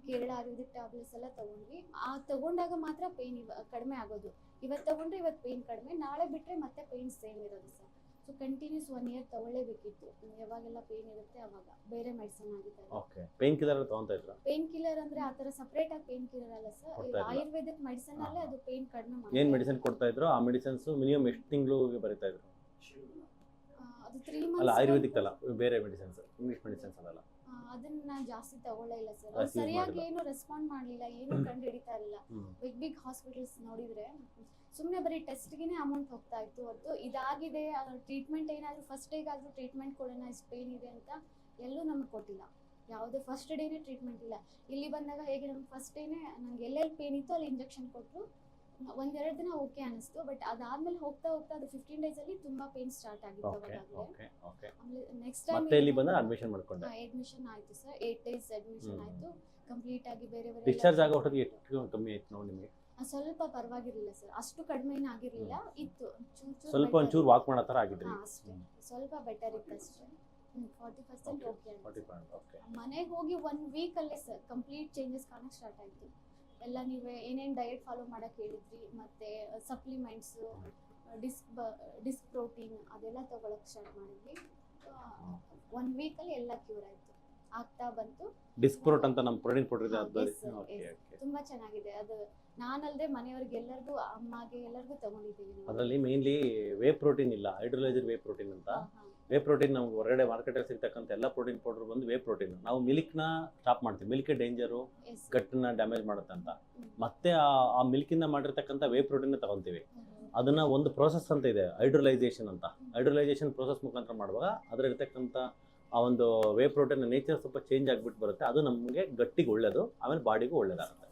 ಕೇರಳ ಆಯುರ್ವೇದಿಕ್ ಟ್ಯಾಬ್ಲೆಟ್ಸ್ ಎಲ್ಲ ತೊಗೊಂಡ್ವಿ. ತಗೊಂಡಾಗ ಮಾತ್ರ ಪೇನ್ ಕಡಿಮೆ ಆಗೋದು. ಇವತ್ತು ತೊಗೊಂಡ್ರೆ ಇವತ್ತು ಪೇನ್ ಕಡಿಮೆ, ನಾಳೆ ಬಿಟ್ಟರೆ ಮತ್ತೆ ಪೇನ್ ಸೇಮ್ ಇರೋದು ಸರ್. ಸೊ ಕಂಟಿನ್ಯೂಸ್ 1 year ತಗೊಳ್ಳೇಬೇಕಿತ್ತು. ಯಾವಾಗೆಲ್ಲ ಪೇನ್ ಇರುತ್ತೆ ಅವಾಗ ಬೇರೆ ಮೆಡಿಸಿನ್ ಆಗಿದ್ದಾರೆ. ಓಕೆ. ಪೇನ್ ಕಿಲ್ಲರ್ ತಗೊಂತಾ ಇದ್ರಾ? ಪೇನ್ ಕಿಲ್ಲರ್ ಅಂದ್ರೆ ಆ ಥರ ಸಪರೇಟ್ ಆಗಿ ಪೇನ್ ಕಿಲ್ಲರ್ ಅಲ್ಲ ಸರ್, ಆಯುರ್ವೇದಿಕ್ ಮೆಡಿಸಿನ್ ಅಲ್ಲೇ ಅದು ಪೇನ್ ಕಡಿಮೆ ಮಾಡಿ. ಏನು ಮೆಡಿಸಿನ್ ಕೊಡ್ತಾ ಇದ್ರು? ಆ ಮೆಡಿಸಿನ್ಸ್ ಮಿನಿಮಮ್ ಎಷ್ಟು ತಿಂಗಳಿಗೆ ಬರೀತಾ ಇದ್ರು? ಅದು 3 months. ಅಲ್ಲ, ಆಯುರ್ವೇದಿಕ್ ಅಲ್ಲ, ಬೇರೆ ಮೆಡಿಸಿನ್ಸ್, ಇಂಗ್ಲಿಷ್ ಮೆಡಿಸಿನ್ಸ್ ಅದಲ್ಲ. ಅದನ್ನ ನಾನು ಜಾಸ್ತಿ ತಗೊಳ್ಳೇ ಇಲ್ಲ ಸರ್. ಸರಿಯಾಗಿ ಏನು ರೆಸ್ಪಾಂಡ್ ಮಾಡಲಿಲ್ಲ, ಏನು ಕಂಡು ಹಿಡಿತಾ ಇರಲಿಲ್ಲ. ಬಿಗ್ ಹಾಸ್ಪಿಟಲ್ಸ್ ನೋಡಿದ್ರೆ ಸುಮ್ಮನೆ ಬರೀ ಟೆಸ್ಟ್ಗೆ ಅಮೌಂಟ್ ಹೋಗ್ತಾ ಇತ್ತು ಹೊರತು ಇದಾಗಿದೆ ಟ್ರೀಟ್ಮೆಂಟ್ ಏನಾದರೂ ಫಸ್ಟ್ ಡೇಗಾದರೂ ಟ್ರೀಟ್ಮೆಂಟ್ ಕೊಡೋಣ, ಇಷ್ಟು ಪೇನ್ ಇದೆ ಅಂತ ಎಲ್ಲೂ ನಮ್ಗೆ ಕೊಟ್ಟಿಲ್ಲ. ಯಾವುದೇ ಫಸ್ಟ್ ಡೇನೇ ಟ್ರೀಟ್ಮೆಂಟ್ ಇಲ್ಲ. ಇಲ್ಲಿ ಬಂದಾಗ ಹೇಗೆ ನಮ್ಗೆ ಫಸ್ಟ್ ಡೇನೇ ನನಗೆ ಎಲ್ಲೆಲ್ಲಿ ಪೇನ್ ಇತ್ತು ಅಲ್ಲಿ ಇಂಜೆಕ್ಷನ್ ಕೊಟ್ಟರು, ಒಂದೆರಡು ದಿನ ಓಕೆ ಅನಿಸ್ತು, ಬಟ್ ಅದಾದ್ಮೇಲೆ ಹೋಗ್ತಾ ಹೋಗ್ತಾ ಅದು 15 days ಅಲ್ಲಿ ತುಂಬಾ ಪೇನ್ ಸ್ಟಾರ್ಟ್ ಆಗಿತ್ತು ಓಕೆ ಅವಾಗಲೇ. Okay okay. ಆಮೇಲೆ ನೆಕ್ಸ್ಟ್ ಟೈಮ್ ಮತ್ತೆ ಇಲ್ಲಿ ಬಂದ್ರೆ ಅಡ್ಮಿಷನ್ ಮಾಡ್ಕೊಂಡೆ. ಅಡ್ಮಿಷನ್ ಆಯ್ತು ಸರ್, 8 days ಅಡ್ಮಿಷನ್ ಆಯ್ತು ಕಂಪ್ಲೀಟ್ ಆಗಿ. ಬೇರೆ ಬೇರೆ ಡಿಸ್ಚಾರ್ಜ್ ಆಗೋ ಹೊತ್ತಿಗೆ ಎಷ್ಟು ಕಮ್ಮಿ ಆಯ್ತು ನೋಡಿ ನಿಮಗೆ? ಸ್ವಲ್ಪ ಪರವಾಗಿರ್ಲಿಲ್ಲ ಸರ್, ಅಷ್ಟು ಕಡಿಮೆ ಏನಾಗಿರ್ಲಿಲ್ಲ, ಇತ್ತು ಚೂರು ಸ್ವಲ್ಪ ಒಂಚೂರು ವಾಕ್ ಮಾಡೋ ಥರ ಆಗಿದ್ರಿ? ಅಷ್ಟೇ, ಸ್ವಲ್ಪ ಬೆಟರ್ ಇತ್ತು ಅಷ್ಟೇ. 40% ಓಕೆ ಆಯ್ತು. ಓಕೆ. ಮನೆಗೆ ಹೋಗಿ 1 week ಅಲ್ಲೇ ಸರ್ ಕಂಪ್ಲೀಟ್ ಚೇಂಜಸ್ ಕಾಣಕ್ಕೆ ಸ್ಟಾರ್ಟ್ ಆಯ್ತು. ಎಲ್ಲ ನೀವೇ ಏನೇನು ಡಯಟ್ ಫಾಲೋ ಮಾಡಕ್ಕೆ ಹೇಳಿದ್ರಿ, ಮತ್ತೆ ಸಪ್ಲಿಮೆಂಟ್ಸ್, ಡಿಸ್ಕ್ ಪ್ರೋಟೀನ್ ಅದೆಲ್ಲ ತಗೊಳಕ್ ಸ್ಟಾರ್ಟ್ ಮಾಡಿದ್ವಿ. 1 week ಅಲ್ಲಿ ಎಲ್ಲ ಕ್ಯೂರ್ ಆಯ್ತು, ಆಗ್ತಾ ಬಂತು. ಡಿಸ್ಕ್ ಪ್ರೋಟ್ ಅಂತ ನಮ್ಮ ಪ್ರೋಟೀನ್ ಪೌಡರ್ ಇದೆ, ಅದು ತುಂಬಾ ಚೆನ್ನಾಗಿದೆ ಅದು. ನಾನಲ್ದೆ ಮನೆಯವ್ರಿಗೆ ಎಲ್ಲರಿಗೂ, ಅಮ್ಮಗೆ ಎಲ್ಲರಿಗೂ ತಗೊಂಡಿದ್ದೀವಿ. ಅದರಲ್ಲಿ ಮೇನ್ಲಿ ವೇ ಪ್ರೋಟೀನ್ ಇಲ್ಲ, ಹೈಡ್ರೋಲೈಸ್ಡ್ ವೇ ಪ್ರೋಟೀನ್ ಅಂತ. ವೇ ಪ್ರೋಟೀನ್ ನಮ್ಗೆ ಹೊರಗಡೆ ಮಾರ್ಕೆಟಲ್ಲಿ ಸಿಗ್ತಕ್ಕಂಥ ಎಲ್ಲ ಪ್ರೋಟೀನ್ ಪೌಡರ್ ಬಂದು ವೇ ಪ್ರೋಟೀನ್. ನಾವು ಮಿಲ್ಕ್ನ ಸ್ಟಾಪ್ ಮಾಡ್ತೀವಿ, ಮಿಲ್ಕ್ ಡೇಂಜರು, ಗಟ್ಟನ್ನ ಡ್ಯಾಮೇಜ್ ಮಾಡುತ್ತೆ ಅಂತ. ಮತ್ತೆ ಆ ಮಿಲ್ಕಿಂದ ಮಾಡಿರ್ತಕ್ಕಂಥ ವೇ ಪ್ರೋಟೀನ್ ತಗೊಂತೀವಿ. ಅದನ್ನ ಒಂದು ಪ್ರೋಸೆಸ್ ಅಂತ ಇದೆ, ಹೈಡ್ರೋಲೈಸೇಷನ್ ಅಂತ. ಹೈಡ್ರೋಲೈಸೇಷನ್ ಪ್ರೋಸೆಸ್ ಮುಖಾಂತರ ಮಾಡುವಾಗ ಅದರಲ್ಲಿರ್ತಕ್ಕಂಥ ಆ ಒಂದು ವೇ ಪ್ರೋಟೀನ್ ನೇಚರ್ ಸ್ವಲ್ಪ ಚೇಂಜ್ ಆಗಿಬಿಟ್ಟು ಬರುತ್ತೆ. ಅದು ನಮಗೆ ಗಟ್ಟಿಗೆ ಒಳ್ಳೇದು, ಆಮೇಲೆ ಬಾಡಿಗೂ ಒಳ್ಳೇದಾಗುತ್ತೆ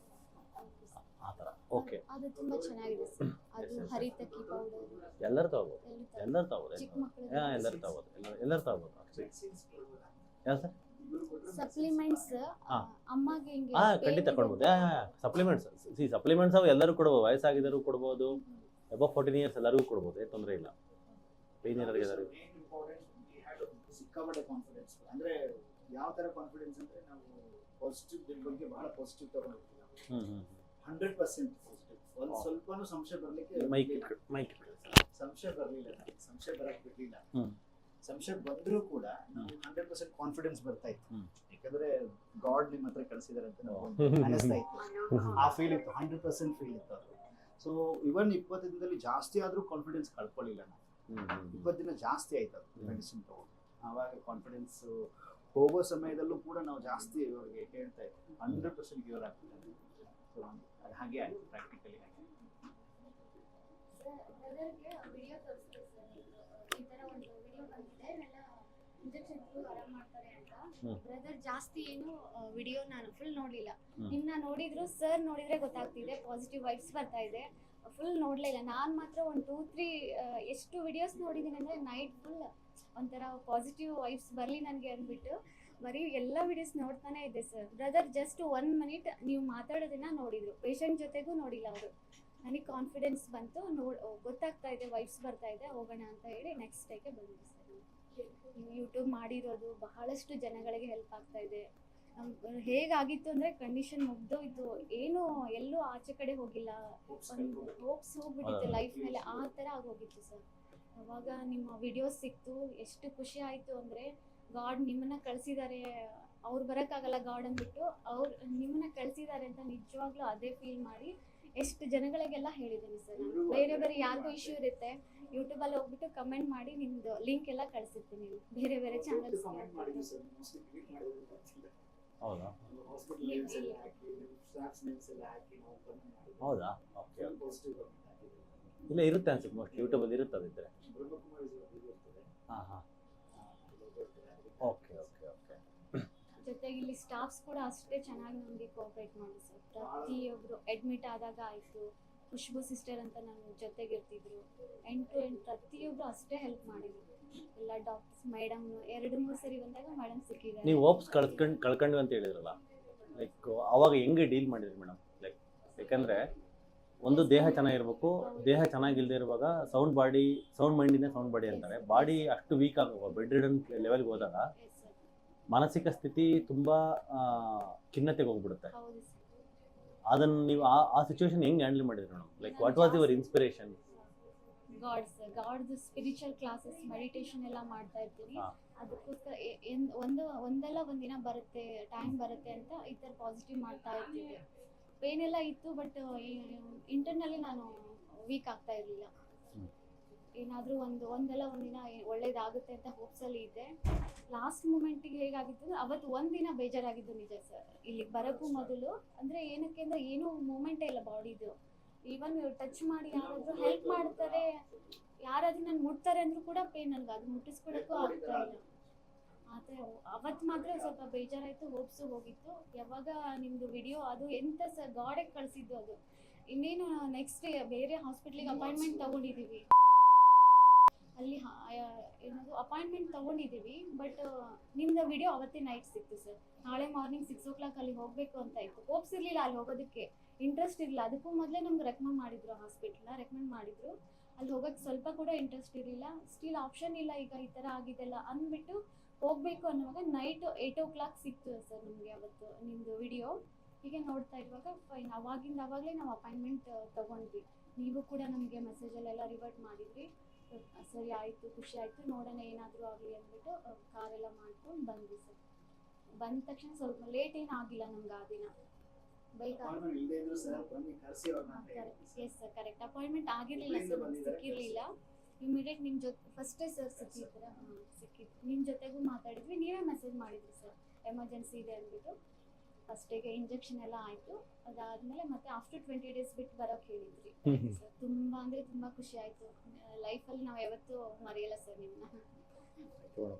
ಆ ಥರ. ಓಕೆ, ಅದು ತುಂಬಾ ಚೆನ್ನಾಗಿದೆ ಸರ್. ಅದು ಹರಿತಕ್ಕಿ ಪೌಡರ್ ಎಲ್ಲರೂ ತಗೋಬೋದು, ಎಲ್ಲರೂ ತಗೋಬೋದು, ಚಿಕ್ಕ ಮಕ್ಕಳು ಎಲ್ಲರೂ ತಗೋಬೋದು, ಎಲ್ಲರೂ ತಗೋಬೋದು. ಯಾವ ಸರ್ ಸಪ್ಲಿಮೆಂಟ್ಸ್ ಅಮ್ಮಗೆ ಹಿಂಗೆ ಖಂಡಿತ ಕೊಡ್ಬೋದು. ಸಪ್ಲಿಮೆಂಟ್ಸ್ ಸಪ್ಲಿಮೆಂಟ್ಸ್ ಅವು ಎಲ್ಲರೂ ಕೊಡ್ಬೋದು, ವಯಸ್ಸಾಗಿದ್ದರೂ ಕೊಡ್ಬೋದು, ಅಬೌವ್ 14 years ಎಲ್ಲರಿಗೂ ಕೊಡ್ಬೋದು, ಏನು ತೊಂದರೆ ಇಲ್ಲ. ಪೇನ್ ಇರೋರಿಗೆ ಎಲ್ಲರಿಗೂ ಸಿಕ್ಕಾಪಟ್ಟೆ ಕಾನ್ಫಿಡೆನ್ಸ್. ಅಂದ್ರೆ ಯಾವ ತರ ಕಾನ್ಫಿಡೆನ್ಸ್ ಅಂದ್ರೆ ನಾವು ಪಾಸಿಟಿವ್ ಬಗ್ಗೆ ಬಹಳ ಪಾಸಿಟಿವ್ ತಗೊಂಡಿರ್ತೀವಿ ನಾವು. 100% ಪಾಸಿಟಿವ್. ಒಂದು ಸ್ವಲ್ಪನೂ ಸಂಶಯ ಬರ್ಲಿಕ್ಕೆ ಸಂಶಯ ಬರಲಿಲ್ಲ, ಸಂಶಯ ಬರಕ್ ಬಿಡ್ಲಿಲ್ಲ. ಸಂಶಯ ಬಂದರೂ ಕೂಡ 100% ಕಾನ್ಫಿಡೆನ್ಸ್ ಬರ್ತಾ ಇತ್ತು. ಯಾಕಂದ್ರೆ ಗಾಡ್ ನಿಮ್ಮ ಹತ್ರ ಕಳಿಸಿದಾರೆ ಅಂತ ನಾವು ಅನಿಸ್ತಾ ಇತ್ತು. ಆ ಫೀಲ್ ಇತ್ತು, 100% ಫೀಲ್ ಇತ್ತು ಅದು. ಸೊ ಇವನ್ 20 ದಿನದಲ್ಲಿ ಜಾಸ್ತಿ ಆದ್ರೂ ಕಾನ್ಫಿಡೆನ್ಸ್ ಕಳ್ಕೊಳ್ಳಿಲ್ಲ ನಾವು. 20 ದಿನ ಜಾಸ್ತಿ ಆಯ್ತು ಅದು ಮೆಡಿಸಿನ್ ತಗೊಂಡು. ಆವಾಗ ಕಾನ್ಫಿಡೆನ್ಸ್ ಹೋಗೋ ಸಮಯದಲ್ಲೂ ಕೂಡ ನಾವು ಜಾಸ್ತಿ ಇವ್ರಿಗೆ ಹೇಳ್ತಾ ಇದ್ವಿ 100% ಕ್ಯೂರ್ ಆಗ್ತದೆ. ಸೊ ಅದು ಹಾಗೆ ಆಯ್ತು, ಪ್ರಾಕ್ಟಿಕಲಿ ಹಾಗೆ. ವಿಡಿಯೋ ತೋರಿಸ್ತೀವಿ ಸರ್, ಈ ತರ ಒಂದು ವಿಡಿಯೋ ಬಂದಿದೆ, ಎಲ್ಲ ಇಂಜೆಕ್ಷನ್ ಆರಾಮ್ ಮಾಡ್ತಾರೆ ಅಂತ. ಬ್ರದರ್ ಜಾಸ್ತಿ ಏನು ವಿಡಿಯೋ ನಾನು ಫುಲ್ ನೋಡ್ಲಿಲ್ಲ, ನಿಮ್ನ ನೋಡಿದ್ರು ಸರ್ ನೋಡಿದ್ರೆ ಗೊತ್ತಾಗ್ತಿದೆ ಪಾಸಿಟಿವ್ ವೈಬ್ಸ್ ಬರ್ತಾ ಇದೆ. ಫುಲ್ ನೋಡ್ಲೇ ಇಲ್ಲ, ನಾನು ಮಾತ್ರ ಒಂದು 2-3 ಎಷ್ಟು ವಿಡಿಯೋಸ್ ನೋಡಿದ್ದೀನಿ ಅಂದರೆ ನೈಟ್ ಫುಲ್ ಒಂಥರ ಪಾಸಿಟಿವ್ ವೈಬ್ಸ್ ಬರಲಿ ನನಗೆ ಅಂದ್ಬಿಟ್ಟು ಬರೀ ಎಲ್ಲ ವಿಡಿಯೋಸ್ ನೋಡ್ತಾನೆ ಇದ್ದೆ ಸರ್. ಬ್ರದರ್ ಜಸ್ಟ್ 1 minute ನೀವು ಮಾತಾಡೋದನ್ನ ನೋಡಿದ್ರು, ಪೇಷಂಟ್ ಜೊತೆಗೂ ನೋಡಿಲ್ಲ ಅವರು. ನನಗೆ ಕಾನ್ಫಿಡೆನ್ಸ್ ಬಂತು, ಗೊತ್ತಾಗ್ತಾ ಇದೆ ವೈಬ್ಸ್ ಬರ್ತಾ ಇದೆ, ಹೋಗೋಣ ಅಂತ ಹೇಳಿ ನೆಕ್ಸ್ಟ್ ಡೇಗೆ ಬಂದಿದೆ ಸರ್. ನೀವು ಯೂಟ್ಯೂಬ್ ಮಾಡಿರೋದು ಬಹಳಷ್ಟು ಜನಗಳಿಗೆ ಹೆಲ್ಪ್ ಆಗ್ತಾ ಇದೆ. ಹೇಗಾಗಿತ್ತು ಅಂದರೆ ಕಂಡೀಷನ್ ಮುಗ್ದೋಯ್ತು, ಏನು ಎಲ್ಲೂ ಆಚೆ ಕಡೆ ಹೋಗಿಲ್ಲ, ಒಂದು ಹೋಪ್ಸ್ ಹೋಗ್ಬಿಟ್ಟಿತ್ತು ಲೈಫ್ ಮೇಲೆ, ಆ ಥರ ಆಗೋಗಿತ್ತು ಸರ್. ಅವಾಗ ನಿಮ್ಮ ವಿಡಿಯೋಸ್ ಸಿಕ್ತು, ಎಷ್ಟು ಖುಷಿ ಆಯಿತು ಅಂದರೆ ಗಾಡ್ ನಿಮ್ಮನ್ನ ಕಳಿಸಿದ್ದಾರೆ, ಅವ್ರು ಬರೋಕ್ಕಾಗಲ್ಲ ಗಾಡ್ ಅಂದ್ಬಿಟ್ಟು ಅವ್ರು ನಿಮ್ಮನ್ನ ಕಳಿಸಿದ್ದಾರೆ ಅಂತ ನಿಜವಾಗ್ಲೂ ಅದೇ ಫೀಲ್ ಮಾಡಿ ಎಷ್ಟು ಜನಗಳಿಗೆಲ್ಲ ಹೇಳಿದ್ದೀನಿ ಸರ್. ನಾನು ಬೇರೆ ಬೇರೆ ಯಾರಿಗೂ ಇಶ್ಯೂ ಇರುತ್ತೆ ಯೂಟ್ಯೂಬಲ್ಲಿ ಹೋಗ್ಬಿಟ್ಟು ಕಮೆಂಟ್ ಮಾಡಿ ನಿಮ್ಮದು ಲಿಂಕ್ ಎಲ್ಲ ಕಳಿಸಿರ್ತೀನಿ ಬೇರೆ ಬೇರೆ ಚಾನಲ್ಸ್. ಹೌದಾ? ಹೌದಾ? ಓಕೆ. ಇಲ್ಲ ಇರುತ್ತೆ ಅನ್ಸುತ್ತೆ, ಮೋಸ್ಟ್ ಯೂಟ್ಯೂಬಲ್ಲಿ ಇರುತ್ತೆ ಅದಿದ್ದರೆ. ಹಾಂ ಹಾಂ, ಓಕೆ ಓಕೆ ಓಕೆ. ಜೊತೆಗೆ ಇಲ್ಲಿ ಸ್ಟಾಫ್ಸ್ ಕೂಡ ಅಷ್ಟೇ ಚೆನ್ನಾಗಿ ನಮಗೆ ಕೋಆಪರೇಟ್ ಮಾಡಿ ಸರ್. ಪ್ರತಿಯೊಬ್ಬರು ಅಡ್ಮಿಟ್ ಆದಾಗ ಆಯಿತು, ಖುಷ್ಬು ಸಿಸ್ಟರ್ ಅಂತ ನನ್ನ ಜೊತೆಗಿರ್ತಿದ್ರು, ಎಂಡ್ ಟು ಎಂಡ್ ಪ್ರತಿಯೊಬ್ಬರು ಅಷ್ಟೇ ಹೆಲ್ಪ್ ಮಾಡಿದ್ರು. ಎಲ್ಲ ಡಾಕ್ಟರ್ಸ್ ಮೇಡಮ್ 2-3 ಸರಿ ಬಂದಾಗ ಮೇಡಮ್ ಸಿಕ್ಕಿದ್ದಾರೆ. ನೀವು ಹೋಪ್ಸ್ ಕಳ್ಕೊಂಡ್ವಿ ಅಂತ ಹೇಳಿದ್ರಲ್ಲ, ಲೈಕ್ ಅವಾಗ ಹೆಂಗೆ ಡೀಲ್ ಮಾಡಿದ್ರಿ ಮೇಡಮ್? ಲೈಕ್ ಯಾಕಂದರೆ ಒಂದು ದೇಹ ಚೆನ್ನಾಗಿರ್ಬೇಕು, ದೇಹ ಚೆನ್ನಾಗಿಲ್ಲದೆ ಇರುವಾಗ ಸೌಂಡ್ ಮೈಂಡಿನೇ ಸೌಂಡ್ ಬಾಡಿ ಅಂತಾರೆ. ಬಾಡಿ ಅಷ್ಟು ವೀಕ್ ಆಗುವ ಬೆಡ್ ರಿಡನ್ ಲೆವೆಲ್ಗೆ ಹೋದಾಗ ಮಾನಸಿಕ ಸ್ಥಿತಿ ತುಂಬ ಖಿನ್ನತೆಗೆ ಹೋಗ್ಬಿಡುತ್ತೆ. ಅದನ್ನು ನೀವು ಆ ಸಿಚುವೇಶನ್ ಹೆಂಗೆ ಹ್ಯಾಂಡಲ್ ಮಾಡಿದ್ರಿ madam? Like what was your inspiration? God's spiritual classes, meditation ಎಲ್ಲ ಮಾಡ್ತಾ ಇರ್ತೀನಿ. ಅದಕ್ಕೋಸ್ಕರ ಒಂದಲ್ಲ ಒಂದಿನ ಬರುತ್ತೆ, ಟೈಮ್ ಬರುತ್ತೆ ಅಂತ ಈ ಥರ ಪಾಸಿಟಿವ್ ಮಾಡ್ತಾ ಇರ್ತಿದ್ದೆ. ಪೇನ್ ಎಲ್ಲ ಇತ್ತು, ಬಟ್ ಇಂಟರ್ನಲ್ಲಿ ನಾನು ವೀಕ್ ಆಗ್ತಾ ಇರಲಿಲ್ಲ. ಏನಾದರೂ ಒಂದಲ್ಲ ಒಂದಿನ ಒಳ್ಳೇದಾಗುತ್ತೆ ಅಂತ ಹೋಪ್ಸಲ್ಲಿ ಇದ್ದೆ. ಲಾಸ್ಟ್ ಮೂಮೆಂಟಿಗೆ ಹೇಗಾಗಿತ್ತು ಅಂದರೆ ಅವತ್ತು ಒಂದಿನ ಬೇಜಾರಾಗಿದ್ದು ನಿಜ ಸರ್. ಇಲ್ಲಿಗೆ ಬರೋಕ್ಕೂ ಮೊದಲು ಅಂದರೆ ಏನಕ್ಕೆ ಅಂದರೆ ಏನೂ ಮೂಮೆಂಟೇ ಇಲ್ಲ ಬಾಡಿದು. ಈವನ್ ಟಚ್ ಮಾಡಿ ಯಾರಾದರೂ ಹೆಲ್ಪ್ ಮಾಡ್ತಾರೆ, ಯಾರಾದರೂ ನಾನು ಮುಟ್ತಾರೆ ಅಂದರೂ ಕೂಡ ಪೇನ್, ನನಗೆ ಅದು ಮುಟ್ಟಿಸ್ಕೊಡೋಕ್ಕೂ ಆಗ್ತಾ ಇಲ್ಲ. ಆ ಥರ ಅವತ್ತು ಮಾತ್ರ ಸ್ವಲ್ಪ ಬೇಜಾರಾಯಿತು, ಹೋಪ್ಸು ಹೋಗಿತ್ತು. ಯಾವಾಗ ನಿಮ್ಮದು ವಿಡಿಯೋ ಅದು ಎಂತ ಸರ್ ಗಾಡಿಗೆ ಕಳಿಸಿದ್ದು ಅದು, ಇನ್ನೇನು ನೆಕ್ಸ್ಟ್ ಬೇರೆ ಹಾಸ್ಪಿಟ್ಲಿಗೆ ಅಪಾಯಿಂಟ್ಮೆಂಟ್ ತಗೊಂಡಿದ್ದೀವಿ. ಅಲ್ಲಿ ಏನದು ಅಪಾಯಿಂಟ್ಮೆಂಟ್ ತಗೊಂಡಿದ್ದೀವಿ. ಬಟ್ ನಿಮ್ದು ವಿಡಿಯೋ ಅವತ್ತೇ ನೈಟ್ ಸಿಕ್ತು ಸರ್. ನಾಳೆ ಮಾರ್ನಿಂಗ್ 6 o'clock ಅಲ್ಲಿ ಹೋಗಬೇಕು ಅಂತ ಇತ್ತು. ಹೋಪ್ಸ್ ಇರಲಿಲ್ಲ ಅಲ್ಲಿ ಹೋಗೋದಕ್ಕೆ, ಇಂಟ್ರೆಸ್ಟ್ ಇರಲಿಲ್ಲ. ಅದಕ್ಕೂ ಮೊದಲೇ ನಮ್ಗೆ ರೆಕಮೆಂಡ್ ಮಾಡಿದ್ರು, ಹಾಸ್ಪಿಟ್ಲ್ನ ರೆಕಮೆಂಡ್ ಮಾಡಿದ್ರು. ಅಲ್ಲಿ ಹೋಗೋಕ್ಕೆ ಸ್ವಲ್ಪ ಕೂಡ ಇಂಟ್ರೆಸ್ಟ್ ಇರಲಿಲ್ಲ. ಸ್ಟಿಲ್ ಆಪ್ಷನ್ ಇಲ್ಲ, ಈಗ ಈ ಥರ ಆಗಿದೆಲ್ಲ ಅಂದ್ಬಿಟ್ಟು ಹೋಗಬೇಕು ಅನ್ನುವಾಗ ನೈಟ್ 8 o'clock ಸಿಕ್ತು ಸರ್ ನಮಗೆ ಅವತ್ತು ನಿಮ್ಮದು ವಿಡಿಯೋ. ಹೀಗೆ ನೋಡ್ತಾ ಇರುವಾಗ ಫೈನ್ ಅವಾಗಲೇ ನಾವು ಅಪಾಯಿಂಟ್ಮೆಂಟ್ ತೊಗೊಂಡ್ವಿ. ನೀವು ಕೂಡ ನಮಗೆ ಮೆಸೇಜಲ್ಲೆಲ್ಲ ರಿವರ್ಟ್ ಮಾಡಿದ್ರಿ. ಸರಿ ಆಯಿತು, ಖುಷಿ ಆಯಿತು, ನೋಡೋಣ ಏನಾದರೂ ಆಗಲಿ ಅಂದ್ಬಿಟ್ಟು ಕಾರೆಲ್ಲ ಮಾಡ್ಕೊಂಡು ಬಂದ್ವಿ ಸರ್. ಬಂದ ತಕ್ಷಣ ಸ್ವಲ್ಪ ಲೇಟ್ ಏನು ಆಗಿಲ್ಲ ನಮ್ಗೆ ಆ ದಿನ. Yes sir, correct. ಅಪಾಯಿಂಟ್ಮೆಂಟ್ ಆಗಿರಲಿಲ್ಲ ಸರ್, ಸಿಕ್ಕಿರಲಿಲ್ಲ. ಇಮಿಡಿಯೇಟ್ ನಿಮ್ಮ ಜೊತೆ ಫಸ್ಟೇ ಸರ್ ಸಿಕ್ಕಿದ್ರ, ಸಿಕ್ಕಿತ್ತು. ನಿಮ್ಮ ಜೊತೆಗೂ ಮಾತಾಡಿದ್ವಿ, ನೀವೇ ಮೆಸೇಜ್ ಮಾಡಿದ್ರಿ ಸರ್ ಎಮರ್ಜೆನ್ಸಿ ಇದೆ ಅಂದ್ಬಿಟ್ಟು. ಫಸ್ಟಿಗೆ ಇಂಜೆಕ್ಷನ್ ಎಲ್ಲ ಆಯಿತು. ಅದಾದಮೇಲೆ ಮತ್ತೆ ಆಫ್ಟರ್ 20 days ಬಿಟ್ಟು ಬರೋಕ್ಕೆ ಹೇಳಿದ್ರಿ ಸರ್. ತುಂಬ ಅಂದರೆ ತುಂಬ ಖುಷಿ ಆಯಿತು. ಲೈಫಲ್ಲಿ ನಾವು ಯಾವತ್ತೂ ಮರೆಯಲ್ಲ ಸರ್ ನಿಮ್ಮನ್ನ.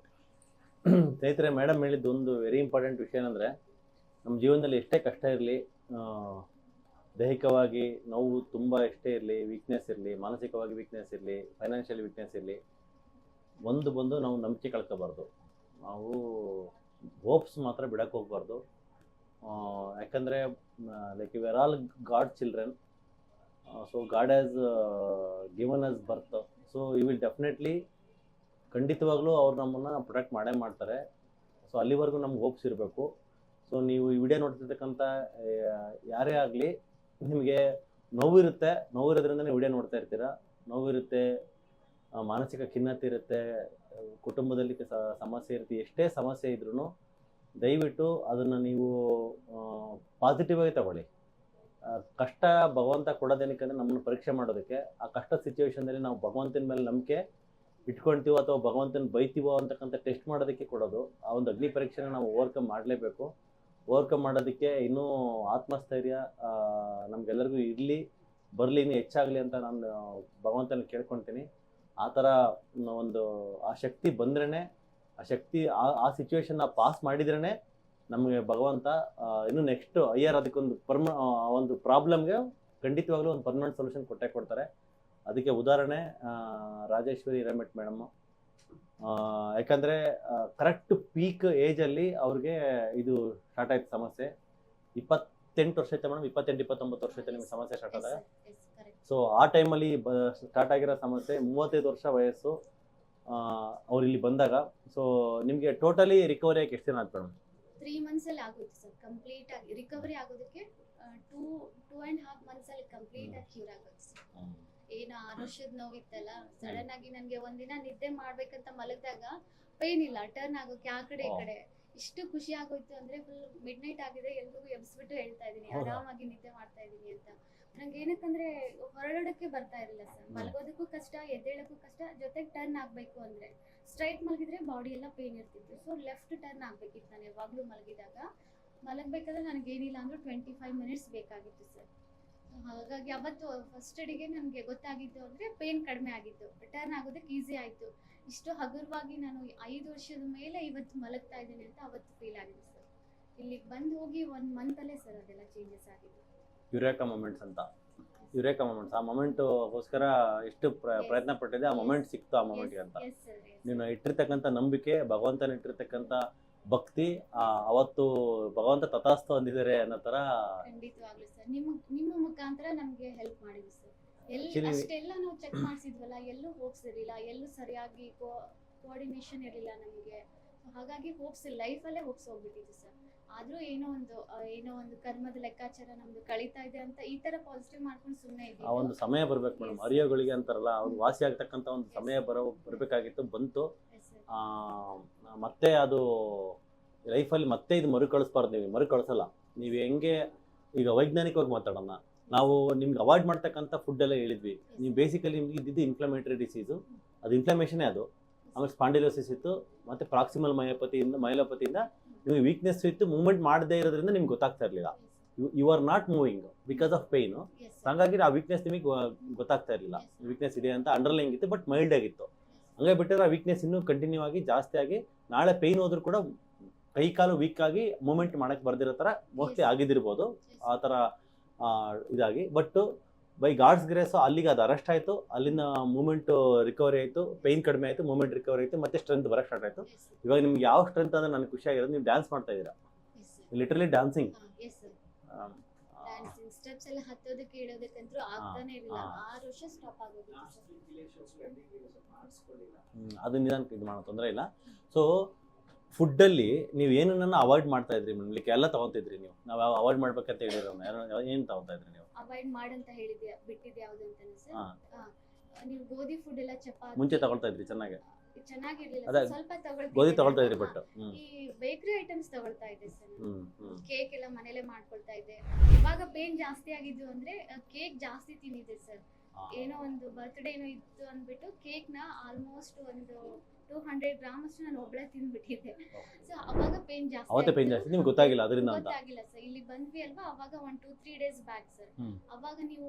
ಸ್ನೇಹಿತರೆ, ಮೇಡಮ್ ಹೇಳಿದ್ದು ಒಂದು ವೆರಿ ಇಂಪಾರ್ಟೆಂಟ್ ವಿಷಯ ಏನಂದರೆ, ನಮ್ಮ ಜೀವನದಲ್ಲಿ ಎಷ್ಟೇ ಕಷ್ಟ ಇರಲಿ, ದೈಹಿಕವಾಗಿ ನೋವು ತುಂಬ ಎಷ್ಟೇ ಇರಲಿ, ವೀಕ್ನೆಸ್ ಇರಲಿ, ಮಾನಸಿಕವಾಗಿ ವೀಕ್ನೆಸ್ ಇರಲಿ, ಫೈನಾನ್ಷಿಯಲ್ ವೀಕ್ನೆಸ್ ಇರಲಿ, ಬಂದು ನಾವು ನಂಬಿಕೆ ಕಳ್ಕೋಬಾರ್ದು. ನಾವು ಹೋಪ್ಸ್ ಮಾತ್ರ ಬಿಡಕ್ಕೆ ಹೋಗ್ಬಾರ್ದು. ಯಾಕಂದರೆ like we are all God children. So God has given us birth. So you will definitely, ಖಂಡಿತವಾಗ್ಲೂ ಅವ್ರು ನಮ್ಮನ್ನು ಪ್ರೊಟೆಕ್ಟ್ ಮಾಡೇ ಮಾಡ್ತಾರೆ. ಸೊ ಅಲ್ಲಿವರೆಗೂ ನಮ್ಗೆ ಹೋಪ್ಸ್ ಇರಬೇಕು. ಸೊ ನೀವು ಈ ವಿಡಿಯೋ ನೋಡ್ತಿರ್ತಕ್ಕಂಥ ಯಾರೇ ಆಗಲಿ, ನಿಮಗೆ ನೋವಿರುತ್ತೆ, ನೋವಿರೋದ್ರಿಂದನೇ ವಿಡಿಯೋ ನೋಡ್ತಾ ಇರ್ತೀರ. ನೋವಿರುತ್ತೆ, ಮಾನಸಿಕ ಖಿನ್ನತೆ ಇರುತ್ತೆ, ಕುಟುಂಬದಲ್ಲಿ ಸಮಸ್ಯೆ ಇರುತ್ತೆ. ಎಷ್ಟೇ ಸಮಸ್ಯೆ ಇದ್ರೂ ದಯವಿಟ್ಟು ಅದನ್ನು ನೀವು ಪಾಸಿಟಿವ್ ಆಗಿ ತಗೊಳ್ಳಿ. ಕಷ್ಟ ಭಗವಂತ ಕೊಡೋದೇನಕ್ಕಂದರೆ ನಮ್ಮನ್ನು ಪರೀಕ್ಷೆ ಮಾಡೋದಕ್ಕೆ. ಆ ಕಷ್ಟದ ಸಿಚುವೇಶನ್ದಲ್ಲಿ ನಾವು ಭಗವಂತನ ಮೇಲೆ ನಂಬಿಕೆ ಇಟ್ಕೊಳ್ತೀವೋ ಅಥವಾ ಭಗವಂತನ ಬೈತೀವೋ ಅಂತಕ್ಕಂಥ ಟೆಸ್ಟ್ ಮಾಡೋದಕ್ಕೆ ಕೊಡೋದು. ಆ ಒಂದು ಅಗ್ನಿ ಪರೀಕ್ಷೆನ ನಾವು ಓವರ್ಕಮ್ ಮಾಡಲೇಬೇಕು. ಓವರ್ಕಮ್ ಮಾಡೋದಕ್ಕೆ ಇನ್ನೂ ಆತ್ಮಸ್ಥೈರ್ಯ ನಮಗೆಲ್ಲರಿಗೂ ಇರಲಿ, ಬರಲಿ, ಇನ್ನೂ ಹೆಚ್ಚಾಗಲಿ ಅಂತ ನಾನು ಭಗವಂತನ ಕೇಳ್ಕೊಳ್ತೀನಿ. ಆ ಥರ ಒಂದು ಆ ಶಕ್ತಿ ಬಂದ್ರೇ, ಆ ಶಕ್ತಿ ಆ ಸಿಚುವೇಶನ್ನ ಪಾಸ್ ಮಾಡಿದ್ರೇ ನಮಗೆ ಭಗವಂತ ಇನ್ನು ನೆಕ್ಸ್ಟ್ ಹೈಯರ್ ಅದಕ್ಕೊಂದು ಒಂದು ಪ್ರಾಬ್ಲಮ್ಗೆ ಖಂಡಿತವಾಗ್ಲೂ ಒಂದು ಪರ್ಮನೆಂಟ್ ಸೊಲ್ಯೂಷನ್ ಕೊಟ್ಟೇ ಕೊಡ್ತಾರೆ. ಅದಕ್ಕೆ ಉದಾಹರಣೆ ರಾಜೇಶ್ವರಿ ಹಿರೇಮಠ್ ಮೇಡಮ್ಮು. ಯಾಕಂದರೆ ಕರೆಕ್ಟ್ ಪೀಕ್ ಏಜಲ್ಲಿ ಅವ್ರಿಗೆ ಇದು ಸ್ಟಾರ್ಟ್ ಆಯ್ತು ಸಮಸ್ಯೆ. 28 ವರ್ಷ ಆಯ್ತು ಮೇಡಮ್, 28-29 ವರ್ಷ ಆಯ್ತು ನಿಮಗೆ ಸಮಸ್ಯೆ ಸ್ಟಾರ್ಟ್ ಆದಾಗ. ಸೊ ಆ ಟೈಮಲ್ಲಿ ಸ್ಟಾರ್ಟ್ ಆಗಿರೋ ಸಮಸ್ಯೆ, 35 ವರ್ಷ ವಯಸ್ಸು ಅವ್ರು ಇಲ್ಲಿ ಬಂದಾಗ. ಸೊ ನಿಮಗೆ ಟೋಟಲಿ ರಿಕವರಿ ಆಗಿ ಎಷ್ಟು ದಿನ ಆಯ್ತು ಮೇಡಮ್? 3 months ಅಲ್ಲಿ ಆಗುತ್ತೆ ಸರ್. ಕಂಪ್ಲೀಟ್ ಆಗಿ ರಿಕವರಿ ಆಗೋದಕ್ಕೆ 2.5 months ಅಲ್ಲಿ ಕಂಪ್ಲೀಟ್ ಆಗಿ ಕ್ಯೂರ್ ಆಗುತ್ತೆ ಸರ್. ಏನು 6 ವರ್ಷದ ನೋವಿತ್ತಲ್ಲ, ಸಡನ್ ಆಗಿ ನನಗೆ ಒಂದಿನ ನಿದ್ದೆ ಮಾಡ್ಬೇಕಂತ ಮಲಗಿದಾಗ ಪೇನ್ ಇಲ್ಲ, ಟರ್ನ್ ಆಗೋಕೆ ಆ ಕಡೆ ಈ ಕಡೆ. ಇಷ್ಟು ಖುಷಿ ಆಗೋಯ್ತು ಅಂದ್ರೆ ಫುಲ್ ಮಿಡ್ ನೈಟ್ ಆಗಿದೆ, ಎಲ್ರಿಗೂ ಎಬ್ಸ್ಬಿಟ್ಟು ಹೇಳ್ತಾ ಇದೀನಿ ಆರಾಮಾಗಿ ನಿದ್ದೆ ಮಾಡ್ತಾ ಇದೀನಿ ಅಂತ. ನಂಗೆ ಏನಕ್ಕಂದ್ರೆ ಹೊರಡೋದಕ್ಕೆ ಬರ್ತಾ ಇರಲಿಲ್ಲ ಸರ್. ಮಲಗೋದಕ್ಕೂ ಕಷ್ಟ, ಎದ್ದೇಳಕ್ಕೂ ಕಷ್ಟ, ಜೊತೆಗೆ ಟರ್ನ್ ಆಗಬೇಕು ಅಂದ್ರೆ ಸ್ಟ್ರೈಟ್ ಮಲಗಿದ್ರೆ ಬಾಡಿ ಎಲ್ಲ ಪೇನ್ ಇರ್ತಿತ್ತು. ಸೊ ಲೆಫ್ಟ್ ಟರ್ನ್ ಆಗಬೇಕಿತ್ತು ನಾನು ಯಾವಾಗಲೂ ಮಲಗಿದಾಗ. ಮಲಗಬೇಕಾದ್ರೆ ನನಗೇನಿಲ್ಲ ಅಂದರೂ 25 minutes ಬೇಕಾಗಿತ್ತು ಸರ್. ಹಾಗಾಗಿ ಅವತ್ತು ಫಸ್ಟ್ ಅಡಿಗೆ ನನಗೆ ಗೊತ್ತಾಗಿದ್ದು ಅಂದರೆ ಪೇನ್ ಕಡಿಮೆ ಆಗಿತ್ತು, ಟರ್ನ್ ಆಗೋದಕ್ಕೆ ಈಸಿ ಆಯಿತು. ಇಷ್ಟು ಹಗುರವಾಗಿ ನಾನು 5 ವರ್ಷದ ಮೇಲೆ ಇವತ್ತು ಮಲಗ್ತಾ ಇದ್ದೀನಿ ಅಂತ ಅವತ್ತು ಫೀಲ್ ಆಗಿದೆ ಸರ್. ಇಲ್ಲಿಗೆ ಬಂದು ಹೋಗಿ 1 monthಲ್ಲೇ ಸರ್ ಅದೆಲ್ಲ ಚೇಂಜಸ್ ಆಗಿದೆ. ಯುರೇಕಾ ಮೊಮೆಂಟ್ಸ್ ಅಂತ. ಯುರೇಕಾ ಮೊಮೆಂಟ್ಸ್, ಆ ಮೊಮೆಂಟುಗೋಸ್ಕರ ಎಷ್ಟು ಪ್ರಯತ್ನ ಪಟ್ಟಿದೆ, ಆ ಮೊಮೆಂಟ್ ಸಿಕ್ತು ಆ ಮೊಮೆಂಟ್ಗೆ ಅಂತ. ನೀನು ಇಟ್ಟಿರ್ತಕ್ಕಂಥ ನಂಬಿಕೆ, ಭಗವಂತನ ಇಟ್ಟಿರ್ತಕ್ಕಂಥ ಭಕ್ತಿ, ಅವತ್ತು ಭಗವಂತ ತಥಾಸ್ತು ಅಂದಿದ್ದಾರೆ ಅನ್ನೋ ಥರ. ಖಂಡಿತವಾಗ್ಲೂ ಸರ್, ನಿಮ್ಮ ಮುಖಾಂತರ ನಮಗೆ ಹೆಲ್ಪ್ ಮಾಡಿದ್ವಿ ಸರ್. ಅಷ್ಟೆಲ್ಲ ನಾವು ಚೆಕ್ ಮಾಡಿಸಿದ್ವಲ್ಲ, ಎಲ್ಲೂ ಹೋಪ್ಸ್ ಇರಲಿಲ್ಲ, ಎಲ್ಲೂ ಸರಿಯಾಗಿ ಕೋಆರ್ಡಿನೇಷನ್ ಇರಲಿಲ್ಲ ನಮಗೆ. ಹಾಗಾಗಿ ಹೋಪ್ಸ್ ಲೈಫಲ್ಲೇ ಹೋಪ್ಸ್ ಹೋಗ್ಬಿಟ್ಟಿದ್ವಿ ಸರ್. ಆದರೂ ಏನೋ ಒಂದು ಕರ್ಮದ ಲೆಕ್ಕಾಚಾರ ನಮ್ದು ಕಳೀತಾ ಇದೆ ಅಂತ ಈ ತರ ಪಾಸಿಟಿವ್ ಮಾಡ್ಕೊಂಡು ಸುಮ್ಮನೆ ಇದ್ದೀವಿ. ಆ ಒಂದು ಸಮಯ ಬರ್ಬೇಕು ಮೇಡಮ್, ಅರಿಯೋಗಳಿಗೆ ಅಂತಾರಲ್ಲ, ಅವ್ರು ವಾಸಿ ಆಗ್ತಕ್ಕಂಥ ಒಂದು ಸಮಯ ಬರಬೇಕಾಗಿತ್ತು, ಬಂತು. ಮತ್ತೆ ಅದು ಲೈಫಲ್ಲಿ ಮತ್ತೆ ಇದು ಮರುಕಳಿಸ್ಬಾರ್ದು. ನೀವು ಮರುಕಳಿಸಲ್ಲ. ನೀವು ಹೆಂಗೆ ಈಗ ವೈಜ್ಞಾನಿಕವಾಗಿ ಮಾತಾಡೋಣ, ನಾವು ನಿಮ್ಗೆ ಅವಾಯ್ಡ್ ಮಾಡ್ತಕ್ಕಂಥ ಫುಡ್ಡೆಲ್ಲ ಹೇಳಿದ್ವಿ. ನೀವು ಬೇಸಿಕಲಿ ನಿಮ್ಗೆ ಇದ್ದಿದ್ದು ಇನ್ಫ್ಲಮೇಟರಿ ಡಿಸೀಸು, ಅದು ಇನ್ಫ್ಲಮೇಷನೇ ಅದು. ಆಮೇಲೆ ಸ್ಪಾಂಡಿಲೋಸಿಸ್ ಇತ್ತು, ಮತ್ತು ಪ್ರಾಕ್ಸಿಮಲ್ ಮೈಲೋಪತಿಯಿಂದ ನಿಮಗೆ ವೀಕ್ನೆಸ್ ಇತ್ತು. ಮೂವ್ಮೆಂಟ್ ಮಾಡದೇ ಇರೋದ್ರಿಂದ ನಿಮ್ಗೆ ಗೊತ್ತಾಗ್ತಾ ಇರಲಿಲ್ಲ. You are not moving because of pain. ಹಾಗಾಗಿ ಆ ವೀಕ್ನೆಸ್ ನಿಮಗೆ ಗೊತ್ತಾಗ್ತಾ ಇರಲಿಲ್ಲ. ವೀಕ್ನೆಸ್ ಇದೆ ಅಂತ ಅಂಡರ್ಲೈನ್ ಇತ್ತು, ಬಟ್ ಮೈಲ್ಡ್ ಆಗಿತ್ತು. ಹಂಗೆ ಬಿಟ್ಟರೆ ಆ ವೀಕ್ನೆಸ್ ಇನ್ನೂ ಕಂಟಿನ್ಯೂ ಆಗಿ ಜಾಸ್ತಿ ಆಗಿ ನಾಳೆ ಪೇಯ್ನ್ ಹೋದ್ರೂ ಕೂಡ ಕೈ ಕಾಲು ವೀಕ್ ಆಗಿ ಮೂವ್ಮೆಂಟ್ ಮಾಡೋಕ್ಕೆ ಬರ್ದಿರೋ ಥರ ಮೋಸ್ಟ್ಲಿ ಆಗಿದ್ದಿರ್ಬೋದು. ಆ ಥರ ಇದಾಗಿ. ಬಟ್ ಬೈ ಗಾಡ್ಸ್ ಗ್ರೇಸು ಅಲ್ಲಿಗೆ ಅದು ಅರೆಸ್ಟ್ ಆಯಿತು, ಅಲ್ಲಿಂದ ಮೂಮೆಂಟ್ ರಿಕವರಿ ಆಯಿತು, ಪೇಯ್ನ್ ಕಡಿಮೆ ಆಯಿತು, ಮೂಮೆಂಟ್ ರಿಕವರಿ ಆಯಿತು, ಮತ್ತೆ ಸ್ಟ್ರೆಂತ್ ಬರೋಕ್ಕೆ ಸ್ಟಾರ್ಟ್ ಆಯಿತು. ಇವಾಗ ನಿಮ್ಗೆ ಯಾವ ಸ್ಟ್ರೆಂತ್ ಅಂದರೆ ನನಗೆ ಖುಷಿ ಆಗಿರೋದು, ನೀವು ಡ್ಯಾನ್ಸ್ ಮಾಡ್ತಾ ಇದ್ದೀರಾ, ಲಿಟರಲಿ ಡ್ಯಾನ್ಸಿಂಗ್. ಡ್ಯಾನ್ಸಿಂಗ್ ಸ್ಟೆಪ್ಸ್ ಎಲ್ಲ ಹತ್ತೋದಕ್ಕೆ ಇಡೋದಕ್ಕಂತೂ ಆಗ್ತಾನೆ ಇರಲಿಲ್ಲ. 6 ವರ್ಷ ಸ್ಟಾಪ್ ಆಗೋಗಿತ್ತು. ಅದು ನಿಧಾನ ಇದು ಮಾಡೋ ತೊಂದರೆ ಇಲ್ಲ. ಸೊ ಫುಡ್ಡಲ್ಲಿ ನೀವು ಏನನ್ನ ಅವಾಯ್ಡ್ ಮಾಡ್ತಾ ಇದ್ರಿ ಮೇಡಮ್? ಲೈಕ್ ಎಲ್ಲ ತೊಗೊತಿದ್ರಿ ನೀವು, ನಾವು ಅವಾಯ್ಡ್ ಮಾಡ್ಬೇಕಂತ ಹೇಳಿರೋ ಏನು ತೊಗೊತಾ ಇದ್ರಿ ನೀವು? ಅವಾಯ್ಡ್ ಮಾಡಂತ ಹೇಳಿದ್ಯಾ, ಬಿಟ್ಟಿದ್ದೆ ಯಾವ್ದು ಅಂತಾನೆ ಸರ್? ನೀವು ಗೋಧಿ ಫುಡ್ ಎಲ್ಲ ಚಪಾತಿ ಮುಂಚೆ ತಗೊಳ್ತಾ ಇದ್ರಿ ಚೆನ್ನಾಗಿ? ಚೆನ್ನಾಗಿರ್ಲಿಲ್ಲ, ಅದೇ ಸ್ವಲ್ಪ ಗೋಧಿ ತಗೊಳ್ತಾ ಇದ್ರಿ, ಬಟ್ ಈ ಬೇಕರಿ ಐಟಮ್ಸ್ ತಗೊಳ್ತಾ ಇದ್ದೆ ಸರ್. ಕೇಕ್ ಎಲ್ಲ ಮನೇಲೆ ಮಾಡ್ಕೊಳ್ತಾ ಇದ್ದೆ. ಇವಾಗ ಪೇನ್ ಜಾಸ್ತಿ ಆಗಿದ್ದು ಅಂದ್ರೆ ಕೇಕ್ ಜಾಸ್ತಿ ತಿಂದಿದ್ದೆ ಸರ್. ಏನೋ ಒಂದು ಬರ್ತ್ಡೇ ಏನೋ ಇತ್ತು ಅಂದ್ಬಿಟ್ಟು ಕೇಕ್ ನ ಆಲ್ಮೋಸ್ಟ್ ಒಂದು 200 ಗ್ರಾಮ್ ಅಷ್ಟು ನಾನು ಒಬ್ಬಳೆ ತಿಂದ್ಬಿಟ್ಟಿದ್ದೆ. ಸೊ ಅವಾಗ ಪೇನ್ ಜಾಸ್ತಿ, ಅವತ್ತೇ ಪೇನ್ ಜಾಸ್ತಿ ನಿಮ್ಗೆ ಗೊತ್ತಾಗಿಲ್ಲ ಅದರಿಂದ ಅಂತ? ಗೊತ್ತಾಗಿಲ್ಲ ಸರ್. ಇಲ್ಲಿ ಬಂದ್ವಿ ಅಲ್ವಾ, ಅವಾಗ 1-2-3 ಡೇಸ್ ಬ್ಯಾಕ್ ಸರ್. ಅವಾಗ ನೀವು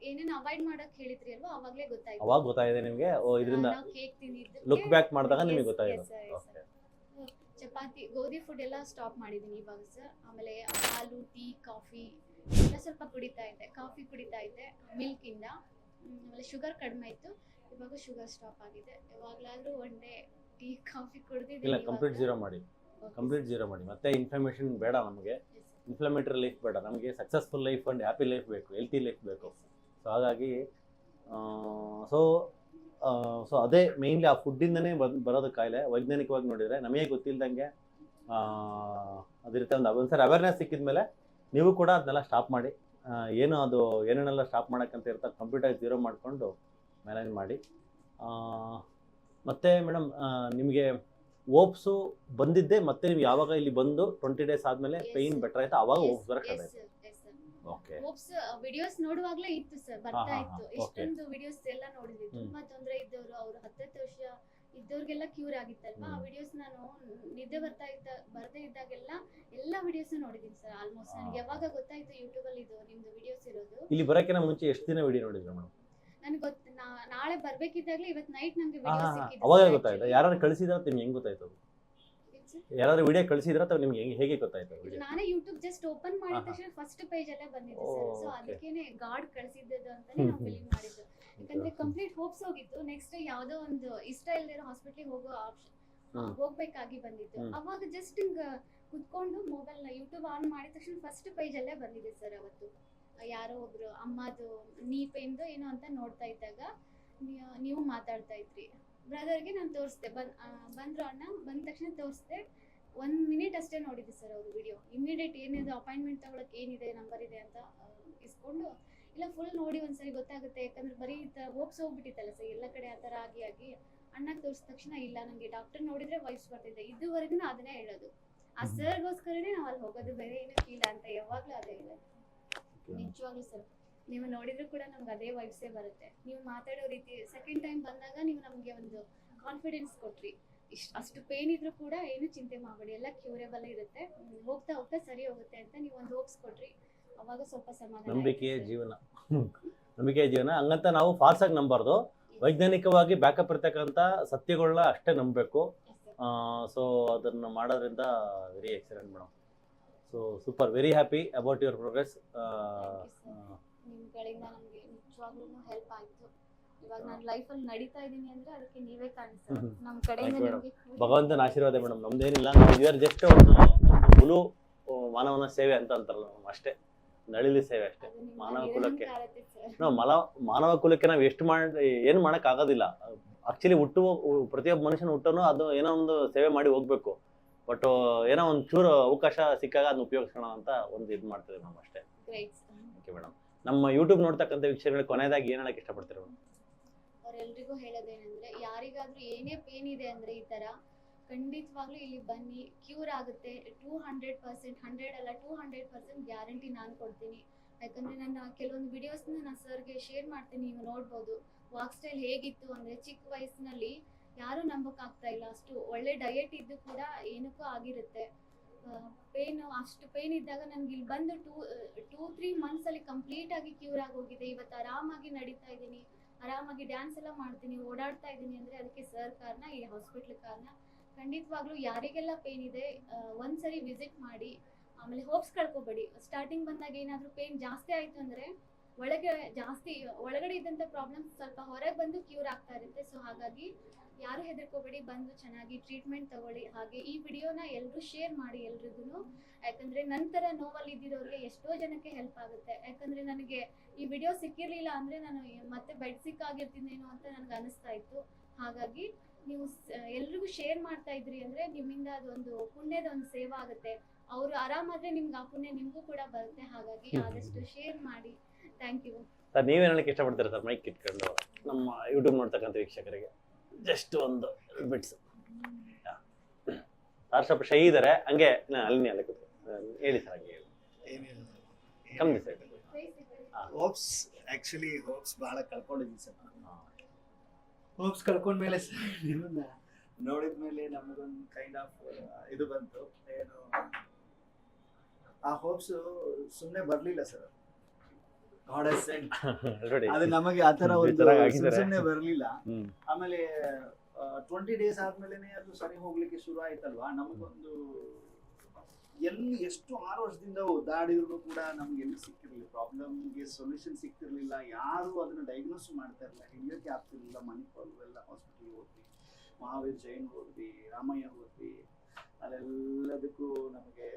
ಏನೇನು ಅವಾಯ್ಡ್ ಮಾಡಕ್ ಹೇಳಿದ್ರಿ ಅಲ್ವಾ, ಅವಾಗ್ಲೇ ಗೊತ್ತಾಯ್ತು. ಅವಾಗ ಗೊತ್ತಾಗಿದೆ ನಿಮಗೆ? ಓ, ಇದರಿಂದ ಕೇಕ್ ತಿಂದಿದ್ದು ಲುಕ್ ಬ್ಯಾಕ್ ಮಾಡಿದಾಗ ನಿಮಗೆ ಗೊತ್ತಾಗಿದೆ. ಚಪಾತಿ ಗೋಧಿ ಫುಡ್ ಎಲ್ಲ ಸ್ಟಾಪ್ ಮಾಡಿದ್ದೀನಿ ಇವಾಗ ಸರ್. ಆಮೇಲೆ ಹಾಲು, ಟೀ, ಕಾಫಿ ಎಲ್ಲ ಸ್ವಲ್ಪ ಕುಡಿತಾ ಇದ್ದೆ. ಕಾಫಿ ಕುಡಿತಾ ಇದ್ದೆ ಮಿಲ್ಕ್ ಇಂದ. ಆಮೇಲೆ ಶುಗರ್ ಕಡಿಮೆ ಇತ್ತು, ಇವಾಗ ಶುಗರ್ ಸ್ಟಾಪ್ ಆಗಿದೆ. ಯಾವಾಗಲಾದ್ರೂ ಒನ್ ಡೇ ಟೀ ಕಾಫಿ ಕುಡಿದಿದ್ದೀನಿ. ಇಲ್ಲ, ಕಂಪ್ಲೀಟ್ ಜೀರೋ ಮಾಡಿ, ಕಂಪ್ಲೀಟ್ ಜೀರೋ ಮಾಡಿ. ಮತ್ತೆ ಇನ್ಫ್ಲಮೇಷನ್ ಬೇಡ ನಮಗೆ, ಇನ್ಫ್ಲಮೇಟರಿ ಲೈಫ್ ಬೇಡ ನಮಗೆ, successful life and happy life ಬೇಕು, ಹೆಲ್ತಿ ಲೈಫ್ ಬೇಕು. ಸೊ ಹಾಗಾಗಿ ಸೊ ಅದೇ ಮೇಯ್ನ್ಲಿ ಆ ಫುಡ್ಡಿಂದನೇ ಬರೋದು ಕಾಯಿಲೆ. ವೈಜ್ಞಾನಿಕವಾಗಿ ನೋಡಿದರೆ ನಮಗೆ ಗೊತ್ತಿಲ್ಲದಂಗೆ ಅದಿರುತ್ತೆ. ಒಂದ್ಸರಿ ಅವೇರ್ನೆಸ್ ಸಿಕ್ಕಿದ ಮೇಲೆ ನೀವು ಕೂಡ ಅದನ್ನೆಲ್ಲ ಸ್ಟಾಪ್ ಮಾಡಿ, ಏನು ಅದು ಏನೇನೆಲ್ಲ ಸ್ಟಾಪ್ ಮಾಡೋಕ್ಕಂತ ಇರ್ತಾರೆ ಕಂಪ್ಲೀಟಾಗಿ ಜೀರೋ ಮಾಡಿಕೊಂಡು ಮ್ಯಾನೇಜ್ ಮಾಡಿ. ಮತ್ತು ಮೇಡಮ್ ನಿಮಗೆ ಓಪ್ಸು ಬಂದಿದ್ದೆ ಮತ್ತೆ ನೀವು ಯಾವಾಗ ಇಲ್ಲಿ ಬಂದು 20 ಡೇಸ್ ಆದಮೇಲೆ ಪೇಯ್ನ್ ಬೆಟರ್ ಆಯ್ತಾ? ಅವಾಗ ಓಪ್ಸ್ ಬರೋಕ್ಕೆ ಸ್ಟಾರ್ಟ್ ಆಯ್ತು? ಓಕೆ. ಓಪ್ಸ್ ವಿಡಿಯೋಸ್ ನೋಡುವಾಗಲೇ ಇತ್ತು ಸರ್, ಬರ್ತಾ ಇತ್ತು. ಎಷ್ಟೊಂದು ವಿಡಿಯೋಸ್ ಎಲ್ಲ ನೋಡಿದ್ವಿ. ತುಂಬಾ ತೊಂದರೆ ಇದ್ದವರು, ಅವರು 10 ವರ್ಷ ಇದ್ದವ್ರಿಗೆಲ್ಲ ಕ್ಯೂರ್ ಆಗಿತ್ತಲ್ವಾ. ಆ ವಿಡಿಯೋಸ್ ನಾನು ನಿದ್ದೆ ಬರ್ದೇ ಇದ್ದಾಗೆಲ್ಲ ಎಲ್ಲ ವಿಡಿಯೋಸ್ ನೋಡಿದೀನಿ ಸರ್. ಆಲ್ಮೋಸ್ಟ್ ನನಗೆ ಯಾವಾಗ ಗೊತ್ತಾಯ್ತು ಯೂಟ್ಯೂಬ್ ಅಲ್ಲಿ ಇದು ನಿಮ್ದು ವಿಡಿಯೋಸ್ ಇರೋದು. ಇಲ್ಲಿ ಬರೋಕ್ಕಿಂತ ಮುಂಚೆ ಎಷ್ಟು ದಿನ ವಿಡಿಯೋ ನೋಡಿದ್ರು ಮೇಡಮ್? ನನಗೆ ನಾಳೆ ಬರ್ಬೇಕಿದ್ದಾಗಲೇ ಇವತ್ತು ನೈಟ್ ನನಗೆ ವಿಡಿಯೋ ಸಿಕ್ಕಿದೆ. ಅವಾಗ ಗೊತ್ತಾಯ್ತು? ಯಾರು ಕಳಿಸಿದ್ರೆ ನಿಮ್ಗೆ ಹೆಂಗ್ ಗೊತ್ತಾಯ್ತು? ಯಾರಾದ್ರೂ ವಿಡಿಯೋ ಕಳಿಸಿದ್ರೆ ಅಥವಾ ನಿಮ್ಗೆ ಹೇಗೆ ಗೊತ್ತಾಯ್ತು? ನಾನೇ ಯೂಟ್ಯೂಬ್ ಜಸ್ಟ್ ಓಪನ್ ಮಾಡಿದ ತಕ್ಷಣ ಫಸ್ಟ್ ಪೇಜ್ ಅಲ್ಲೇ ಬಂದಿತ್ತು ಸರ್. ಸೊ ಅದಕ್ಕೇನೆ ಗಾಡ್ ಕಳಿಸಿದ್ದದು ಅಂತಾನೆ ನಾವು ಫಿಲಿಂ ಮಾಡಿದ್ದು. ಯಾಕಂದ್ರೆ ಕಂಪ್ಲೀಟ್ ಹೋಪ್ಸ್ ಹೋಗಿತ್ತು. ನೆಕ್ಸ್ಟ್ ಯಾವ್ದೋ ಒಂದು ಇಷ್ಟ ಇಲ್ದಿರೋ ಹಾಸ್ಪಿಟ್ಲಿಗೆ ಹೋಗೋ ಆಪ್ಷನ್ ಹೋಗ್ಬೇಕಾಗಿ ಬಂದಿತ್ತು. ಅವಾಗ ಜಸ್ಟ್ ಹಿಂಗ ಕುತ್ಕೊಂಡು ಮೊಬೈಲ್ ನ ಯೂಟ್ಯೂಬ್ ಆನ್ ಮಾಡಿದ ತಕ್ಷಣ ಫಸ್ಟ್ ಪೇಜ್ ಅಲ್ಲೇ ಬಂದಿದೆ ಸರ್. ಅವತ್ತು ಯಾರೋ ಒಬ್ರು ಅಮ್ಮದು ನೀ ಪೇನ್ದು ಏನೋ ಅಂತ ನೋಡ್ತಾ ಇದ್ದಾಗ ನೀವು ಮಾತಾಡ್ತಾ ಇದ್ರಿ. ಬ್ರದರ್ಗೆ ನಾನು ತೋರಿಸ್ದೆ, ಬಂದ್ರು ಅಣ್ಣ, ಬಂದ ತಕ್ಷಣ ತೋರಿಸ್ದೆ. 1 ಮಿನಿಟ್ ಅಷ್ಟೇ ನೋಡಿದ್ದೆ ಸರ್ ಅವರು ವಿಡಿಯೋ. ಇಮಿಡಿಯೇಟ್ ಏನಿದೆ ಅಪಾಯಿಂಟ್ಮೆಂಟ್ ತಗೊಳಕ್ಕೆ ಏನಿದೆ ನಂಬರ್ ಇದೆ ಅಂತ ಇಸ್ಕೊಂಡು ಇಲ್ಲ ಫುಲ್ ನೋಡಿ ಒಂದ್ಸರಿ ಗೊತ್ತಾಗುತ್ತೆ. ಯಾಕಂದ್ರೆ ಬರೀ ಹೋಪ್ಸ್ ಹೋಗ್ಬಿಟ್ಟಿತ್ತಲ್ಲ ಸರ್, ಎಲ್ಲ ಕಡೆ ಆ ಥರ ಆಗಿ ಅಣ್ಣಗೆ ತೋರಿಸಿದ ತಕ್ಷಣ ಇಲ್ಲ ನನಗೆ ಡಾಕ್ಟರ್ ನೋಡಿದ್ರೆ ವಯಸ್ಸು ಬರ್ತಿದ್ದೆ. ಇದುವರೆಗೂ ಅದನ್ನೇ ಹೇಳೋದು, ಆ ಸರ್ಗೋಸ್ಕರನೇ ನಾವು ಅಲ್ಲಿ ಹೋಗೋದು, ಬೇರೆ ಏನಕ್ಕೆ ಇಲ್ಲ ಅಂತ ಯಾವಾಗಲೂ ಅದೇ ಹೇಳೋದು. ನಿಜವಾಗ್ಲೂ ಸರ್, ನೀವು ನೋಡಿದ್ರು ಕೂಡ ನಮ್ಗೆ ಅದೇ ವೈಬ್ಸೇ ಬರುತ್ತೆ. ನೀವು ಮಾತಾಡೋ ರೀತಿ ಸೆಕೆಂಡ್ ಟೈಮ್ ಬಂದಾಗ ನೀವು ನಮಗೆ ಒಂದು ಕಾನ್ಫಿಡೆನ್ಸ್ ಕೊಟ್ರಿ. ಅಷ್ಟು ಪೇನ್ ಇದ್ರೂ ಕೂಡ ಏನು ಚಿಂತೆ ಮಾಡಬೇಡಿ, ಎಲ್ಲ ಕ್ಯೂರೇಬಲ್ ಇರುತ್ತೆ, ಹೋಗ್ತಾ ಹೋಗ್ತಾ ಸರಿ ಹೋಗುತ್ತೆ ಅಂತ ನೀವು ಒಂದು ಹೋಪ್ಸ್ ಕೊಟ್ರಿ. ಅವಾಗ ಸ್ವಲ್ಪ ಸಮಾಧಾನ. ನಂಬಿಕೆಯ ಜೀವನ, ನಂಬಿಕೆಯ ಜೀವನ. ಹಂಗಂತ ನಾವು ಫಾಲ್ಸ್ ಆಗಿ ನಂಬಾರ್ದು. ವೈಜ್ಞಾನಿಕವಾಗಿ ಬ್ಯಾಕಪ್ ಇರ್ತಕ್ಕಂಥ ಸತ್ಯಗಳನ್ನ ಅಷ್ಟೇ ನಂಬಬೇಕು. ಸೊ ಅದನ್ನು ಮಾಡೋದ್ರಿಂದ very excellent madam. So super, very happy about your progress. ನಿಮ್ಗಳಿಂದ ನನಗೆ ನಿಜವಾಗ್ಲೂ ಹೆಲ್ಪ್ ಆಯಿತು. ಇವಾಗ ನಾನು ಲೈಫಲ್ಲಿ ನಡೀತಾ ಇದ್ದೀನಿ ಅಂದರೆ ಅದಕ್ಕೆ ನೀವೇ ಕಾರಣ ಸರ್. ನಮ್ಮ ಕಡೆಯಿಂದ ನಿಮಗೆ ಭಗವಂತನ ಆಶೀರ್ವಾದ ಮೇಡಮ್. ನಮ್ದೇನಿಲ್ಲ, ಯು ಆರ್ ಜಸ್ಟ್ ಒಂದು ಮುಲು ಮಾನವನ ಸೇವೆ ಅಂತ ಅಂತಾರಲ್ಲ, ಅಷ್ಟೇ, ನಳಿಲಿ ಸೇವೆ ಅಷ್ಟೇ ಮಾನವ ಕುಲಕ್ಕೆ. ನಾವು ಮಾನವ ಕುಲಕ್ಕೆ ನಾವು ಏನು ಮಾಡೋಕ್ಕಾಗೋದಿಲ್ಲ. ಆಕ್ಚುಲಿ ಪ್ರತಿಯೊಬ್ಬ ಮನುಷ್ಯನ ಹುಟ್ಟೋನು ಅದು ಏನೋ ಒಂದು ಸೇವೆ ಮಾಡಿ ಹೋಗ್ಬೇಕು. ಬಟ್ ಏನೋ ಒಂದು ಚೂರು ಅವಕಾಶ ಸಿಕ್ಕಾಗ ಅದನ್ನ ಉಪಯೋಗಿಸೋಣ ಅಂತ ಒಂದು ಇದು ಮಾಡ್ತೀವಿ ನಾವು ಅಷ್ಟೇ. ಓಕೆ ಮೇಡಮ್, ನಮ್ಮ ಯೂಟ್ಯೂಬ್ ನೋಡ್ತಕ್ಕಂಥ ವೀಕ್ಷಕರಿಗೆ ಕೊನೆಯದಾಗಿ ಏನು ಹೇಳಕ್ಕೆ ಇಷ್ಟಪಡ್ತೀರಾ ಮೇಡಮ್? ಅವರೆಲ್ರಿಗೂ ಹೇಳೋದೇನೆಂದ್ರೆ, ಯಾರಿಗಾದ್ರೂ ಏನೇ ಪೇನ್ ಇದೆ ಅಂದರೆ ಈ ಥರ ಖಂಡಿತವಾಗ್ಲೂ ಇಲ್ಲಿ ಬನ್ನಿ, ಕ್ಯೂರ್ ಆಗುತ್ತೆ. 200%, 100 ಅಲ್ಲ 200% ಗ್ಯಾರಂಟಿ ನಾನು ಕೊಡ್ತೀನಿ. ಯಾಕಂದರೆ ನನ್ನ ಕೆಲವೊಂದು ವಿಡಿಯೋಸ್ನ ನಾನು ಸರ್ಗೆ ಶೇರ್ ಮಾಡ್ತೀನಿ, ನೀವು ನೋಡ್ಬೋದು. ವಾಕ್ ಸ್ಟೈಲ್ ಹೇಗಿತ್ತು ಅಂದರೆ ಚಿಕ್ಕ ವಯಸ್ಸಿನಲ್ಲಿ ಯಾರೂ ನಂಬೋಕ್ಕಾಗ್ತಾ ಇಲ್ಲ. ಅಷ್ಟು ಒಳ್ಳೆ ಡಯಟ್ ಇದ್ದು ಕೂಡ ಏನಕ್ಕೂ ಆಗಿರುತ್ತೆ. ಅಷ್ಟು ಪೇನ್ ಇದ್ದಾಗ ನನಗೆ ಇಲ್ಲಿ ಬಂದು 2-3 ಮಂತ್ಸಲ್ಲಿ ಕಂಪ್ಲೀಟಾಗಿ ಕ್ಯೂರ್ ಆಗಿ ಹೋಗಿದೆ. ಇವತ್ತು ಆರಾಮಾಗಿ ನಡೀತಾ ಇದ್ದೀನಿ, ಆರಾಮಾಗಿ ಡ್ಯಾನ್ಸ್ ಎಲ್ಲ ಮಾಡ್ತೀನಿ, ಓಡಾಡ್ತಾ ಇದ್ದೀನಿ ಅಂದರೆ ಅದಕ್ಕೆ ಸರ್ ಕಾರಣ, ಈ ಹಾಸ್ಪಿಟ್ಲ್ ಕಾರಣ. ಖಂಡಿತವಾಗ್ಲೂ ಯಾರಿಗೆಲ್ಲ ಪೇನ್ ಇದೆ ಒಂದ್ಸರಿ ವಿಸಿಟ್ ಮಾಡಿ. ಆಮೇಲೆ ಹೋಪ್ಸ್ ಕಳ್ಕೊಬೇಡಿ. ಸ್ಟಾರ್ಟಿಂಗ್ ಬಂದಾಗ ಏನಾದರೂ ಪೇನ್ ಜಾಸ್ತಿ ಆಯಿತು ಅಂದರೆ ಒಳಗಡೆ ಇದ್ದಂಥ ಪ್ರಾಬ್ಲಮ್ಸ್ ಸ್ವಲ್ಪ ಹೊರಗೆ ಬಂದು ಕ್ಯೂರ್ ಆಗ್ತಾ ಇರುತ್ತೆ. ಸೊ ಹಾಗಾಗಿ ಯಾರು ಹೆದರ್ಕೋಬೇಡಿ, ಬಂದು ಚೆನ್ನಾಗಿ ಟ್ರೀಟ್ಮೆಂಟ್ ತಗೊಳ್ಳಿ. ಹಾಗೆ ಈ ವಿಡಿಯೋನ ಎಲ್ಲರೂ ಶೇರ್ ಮಾಡಿ ಎಲ್ರಿಗೂ, ಯಾಕಂದರೆ ನಂತರ ನೋವಲ್ಲಿ ಇದ್ದಿರೋರಿಗೆ ಎಷ್ಟೋ ಜನಕ್ಕೆ ಹೆಲ್ಪ್ ಆಗುತ್ತೆ. ಯಾಕಂದರೆ ನನಗೆ ಈ ವಿಡಿಯೋ ಸಿಕ್ಕಿರಲಿಲ್ಲ ಅಂದರೆ ನಾನು ಮತ್ತೆ ಬೆಡ್ ಸಿಕ್ಕಾಗಿರ್ತೀನೇನೋ ಅಂತ ನನಗೆ ಅನಿಸ್ತಾ ಇತ್ತು. ಹಾಗಾಗಿ ನೀವು ಎಲ್ರಿಗೂ ಶೇರ್ ಮಾಡ್ತಾ ಇದ್ರಿ ಅಂದರೆ ನಿಮ್ಮಿಂದ ಅದೊಂದು ಪುಣ್ಯದ ಒಂದು ಸೇವಾ ಆಗುತ್ತೆ. ಅವರು ಆರಾಮಾದರೆ ನಿಮ್ಗೆ ಆ ಪುಣ್ಯ ನಿಮಗೂ ಕೂಡ ಬರುತ್ತೆ. ಹಾಗಾಗಿ ಆದಷ್ಟು ಶೇರ್ ಮಾಡಿ. Thank you sir. ನೀವೇನು ಹೇಳಕ್ಕೆ ಇಷ್ಟಪಡ್ತೀರಾ ಸರ್ ಮೈಕ್ ಇಟ್ಕೊಂಡು ನಮ್ಮ ಯೂಟ್ಯೂಬ್ ನೋಡ್ತಕ್ಕಂಥ ವೀಕ್ಷಕರಿಗೆ? ಜಸ್ಟ್ ಒಂದು ಬಿಟ್ಸ್. ಸರ್ ಸ್ವಲ್ಪ ಶೈ ಇದ್ದಾರೆ, ಹಂಗೆ ಅಲ್ಲಿ ಅಲ್ಲೇ ಕೂತು ಹೇಳಿ ಸರ್. ಹಂಗೆ ಹೇಳಿ ಕಮ್ಮಿ ಸರ್. ಹೋಪ್ಸ್ ಆ್ಯಕ್ಚುಲಿ ಹೋಪ್ಸ್ ಭಾಳ ಕಳ್ಕೊಂಡಿದ್ದೀನಿ ಸರ್. ಹೋಪ್ಸ್ ಕಳ್ಕೊಂಡ್ಮೇಲೆ ಸರ್ ನಿಮ್ಮನ್ನ ನೋಡಿದ ಮೇಲೆ ನಮಗೊಂದು ಕೈಂಡ್ ಆಫ್ ಇದು ಬಂತು. ಏನು ಆ ಹೋಪ್ಸು ಸುಮ್ಮನೆ ಬರಲಿಲ್ಲ ಸರ್. God has scent. ಅದು ನಮಗೆ ಆ ಥರ ಒಂದು ಸುಮ್ಮನೆ ಬರಲಿಲ್ಲ. ಆಮೇಲೆ 20 days ಆದ್ಮೇಲೆ ಅದು ಸರಿ ಹೋಗ್ಲಿಕ್ಕೆ ಶುರು ಆಯ್ತಲ್ವಾ. ನಮಗೊಂದು ಎಲ್ಲಿ ಎಷ್ಟು 6 ವರ್ಷದಿಂದ ಓದಾಡಿದ್ರು ಕೂಡ ನಮ್ಗೆ ಎಲ್ಲಿ ಸಿಕ್ಕಿರಲಿಲ್ಲ, ಪ್ರಾಬ್ಲಮ್ಗೆ ಸೊಲ್ಯೂಷನ್ ಸಿಕ್ತಿರ್ಲಿಲ್ಲ. ಯಾರು ಅದನ್ನ ಡಯಾಗ್ನೋಸ್ ಮಾಡ್ತಾ ಇರಲಿಲ್ಲ, ಹಿಡಿಯೋಕ್ಕೆ ಆಗ್ತಿರ್ಲಿಲ್ಲ. ಮಣಿಪಾಲ್ ಎಲ್ಲ ಹಾಸ್ಪಿಟಲ್ ಹೋದ್ವಿ, ಮಹಾವೀರ್ ಜೈನ್ ಹೋದ್ವಿ, ರಾಮಯ್ಯ ಹೋದ್ವಿ. ಅಲ್ಲೆಲ್ಲದಕ್ಕೂ ನಮಗೆ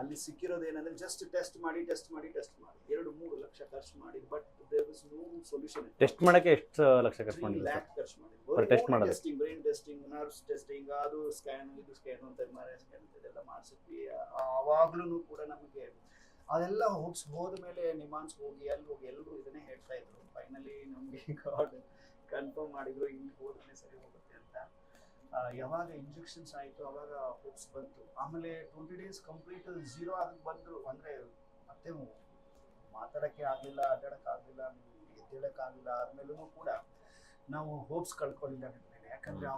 ಅಲ್ಲಿ ಸಿಕ್ಕಿರೋದೇನಂದ್ರೆ ಜಸ್ಟ್ ಟೆಸ್ಟ್ ಮಾಡಿ 2-3 ಲಕ್ಷ ಖರ್ಚು ಮಾಡಿ. But there was no solution. Test ಮಾಡಕ್ಕೆ ಎಷ್ಟು ಲಕ್ಷ ಖರ್ಚು ಮಾಡಿದ್ರು? 3 lakh ಖರ್ಚು ಮಾಡಿದ್ರು. ಟೆಸ್ಟ್ ಮಾಡೋದು, testing, brain testing, nerves testing, ಅದು ಸ್ಕ್ಯಾನ್, ಇದು ಸ್ಕ್ಯಾನ್ ಅಂತ MRI ಸ್ಕ್ಯಾನ್ ಇದೆಲ್ಲ ಮಾಡಿಸಿದ್ವಿ. ಆವಾಗ್ಲೂ ಕೂಡ ನಮಗೆ ಅದೆಲ್ಲ ಹೋದ ಮೇಲೆ ನಿಮಾನ್ಸ್ ಹೋಗಿ ಅಲ್ಲಿ ಹೋಗಿ ಎಲ್ಲರೂ ಇದನ್ನೇ ಹೇಳ್ತಾ ಇದ್ರು. ಫೈನಲಿ ನಮಗೆ ಗಾಡ್ ಕನ್ಫರ್ಮ್ ಮಾಡಿದ್ರು ಇಲ್ಲಿ ಹೋದ್ರೆ ಸರಿ ಹೋಗುತ್ತೆ ಅಂತ. ಯಾವಾಗ ಇಂಜೆಕ್ಷನ್ಸ್ ಆಯಿತು ಅವಾಗ ಹೋಪ್ಸ್ ಬಂತು. ಆಮೇಲೆ 20 days ಕಂಪ್ಲೀಟ್ 0 ಆಗಿ ಬಂದರು. ಅಂದರೆ ಮತ್ತೆ ಮಾತಾಡೋಕ್ಕೆ ಆಗಲಿಲ್ಲ, ಅಡ್ಡಾಡೋಕ್ಕಾಗಲಿಲ್ಲ, ಎದ್ದೇಳೋಕ್ಕಾಗಲಿಲ್ಲ. ಆದ್ಮೇಲೂ ಕೂಡ ನಾವು ಹೋಪ್ಸ್ ಕಳ್ಕೊಳ್ಳಿಲ್ಲ ನನ್ನ ಮೇಲೆ. ಯಾಕಂದರೆ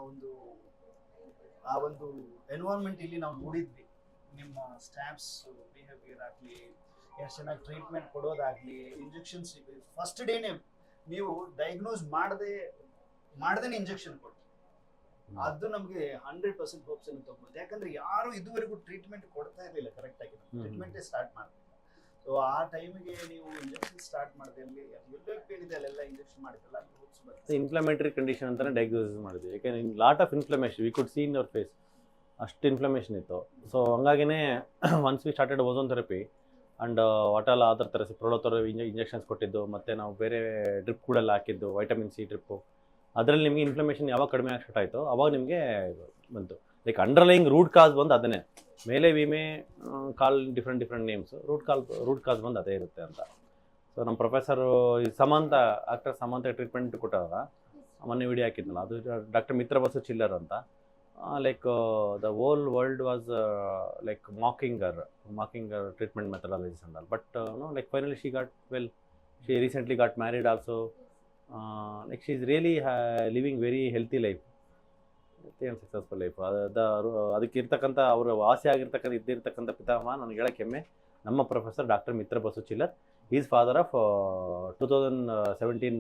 ಆ ಒಂದು ಎನ್ವೈರ್ಮೆಂಟ್ ಇಲ್ಲಿ ನಾವು ನೋಡಿದ್ವಿ. ನಿಮ್ಮ ಸ್ಟಾಫ್ಸ್ ಬಿಹೇವಿಯರ್ ಆಗಲಿ, ಎಷ್ಟು ಚೆನ್ನಾಗಿ ಟ್ರೀಟ್ಮೆಂಟ್ ಕೊಡೋದಾಗಲಿ, ಇಂಜೆಕ್ಷನ್ಸ್ ಫಸ್ಟ್ ಡೇನೇ ನೀವು ಡಯಾಗ್ನೋಸ್ ಮಾಡದೇ ಇಂಜೆಕ್ಷನ್ ಕೊಟ್ಟು ಅದು ನಮಗೆ 100% ಹೋಪ್ಸ್ ಅನ್ನು ತಗೊಂಡು. ಯಾಕಂದ್ರೆ ಯಾರು ಇದುವರೆಗೂ ಟ್ರೀಟ್ಮೆಂಟ್ ಕೊಡ್ತಾ ಇರಲಿಲ್ಲ ಕರೆಕ್ಟಾಗಿ. ಟ್ರೀಟ್ಮೆಂಟೇ ಸ್ಟಾರ್ಟ್ ಮಾಡ್ತೀವಿ. ಸೊ ಆ ಟೈಮಿಗೆ ನೀವು ಇಂಜೆಕ್ಷನ್ ಸ್ಟಾರ್ಟ್ ಮಾಡಿದೆ, ಅಲ್ಲಿ ಎಲ್ಲೇ ಕೇಳಿದೆ ಅಲ್ಲೆಲ್ಲ ಇಂಜೆಕ್ಷನ್ ಮಾಡಿದ್ರಲ್ಲ, ಹೋಪ್ಸ್ ಬರ್ತದೆ. ಇನ್ಫ್ಲಮೇಟರಿ ಕಂಡೀಷನ್ ಅಂತಾನೆ ಡಯಾಗ್ನೋಸಿಸ್ ಮಾಡಿದ್ವಿ. ಯಾಕೆಂದ್ರೆ lot of inflammation we could see in our face. ಅಷ್ಟು ಇನ್ಫ್ಲಮೇಷನ್ ಇತ್ತು. ಸೊ ಹಂಗಾಗಿನೇ once we started ozone therapy and ವಾಟೆಲ್ಲ ಅದರ ಥರ ಪ್ರೊಡೋಥರ ಇಂಜೆಕ್ಷನ್ಸ್ ಕೊಟ್ಟಿದ್ದು, ಮತ್ತು ನಾವು ಬೇರೆ ಡ್ರಿಪ್ ಕೂಡ ಹಾಕಿದ್ದು, ವೈಟಮಿನ್ ಸಿ ಡ್ರಿಪ್ಪು. ಅದರಲ್ಲಿ ನಿಮಗೆ ಇನ್ಫ್ಲಮೇಷನ್ ಯಾವಾಗ ಕಡಿಮೆ ಆಗಿ ಸ್ಟಾರ್ಟ್ ಆಯಿತು ಅವಾಗ ನಿಮಗೆ ಬಂತು. ಲೈಕ್ ಅಂಡರ್ಲೈಯಿಂಗ್ ರೂಟ್ ಕಾಸ್ ಬಂದು ಅದನ್ನೇ. ಮೇಲೆ ವಿಮೆ ಕಾಲ್ ಡಿಫ್ರೆಂಟ್ ನೇಮ್ಸ್, ರೂಟ್ ಕಾಸ್ ಬಂದು ಅದೇ ಇರುತ್ತೆ ಅಂತ. ಸೊ ನಮ್ಮ ಪ್ರೊಫೆಸರು ಆಕ್ಟರ್ ಸಮಂತ ಟ್ರೀಟ್ಮೆಂಟ್ ಕೊಟ್ಟಾಗ ಮೊನ್ನೆ ವಿಡಿಯೋ ಹಾಕಿದ್ನಲ್ಲ, ಅದು ಡಾಕ್ಟರ್ ಮಿತ್ರ ಬಸು ಚಿಲ್ಲರ್ ಅಂತ. Like the whole world was like mocking treatment methodologies and all. But like finally she got well. She recently got married also. like she is really living very healthy life and successful life. ಅದಕ್ಕೆ ಇರ್ತಕ್ಕಂಥ ಅವರು ಆಸೆ ಇದ್ದಿರ್ತಕ್ಕಂಥ ಪಿತಾಮಹ ನನಗೆ ಹೇಳಕ್ಕೆ ಹೆಮ್ಮೆ ನಮ್ಮ professor doctor ಮಿತ್ರ ಬಸು ಚಿಲ್ಲರ್. Is father of 2017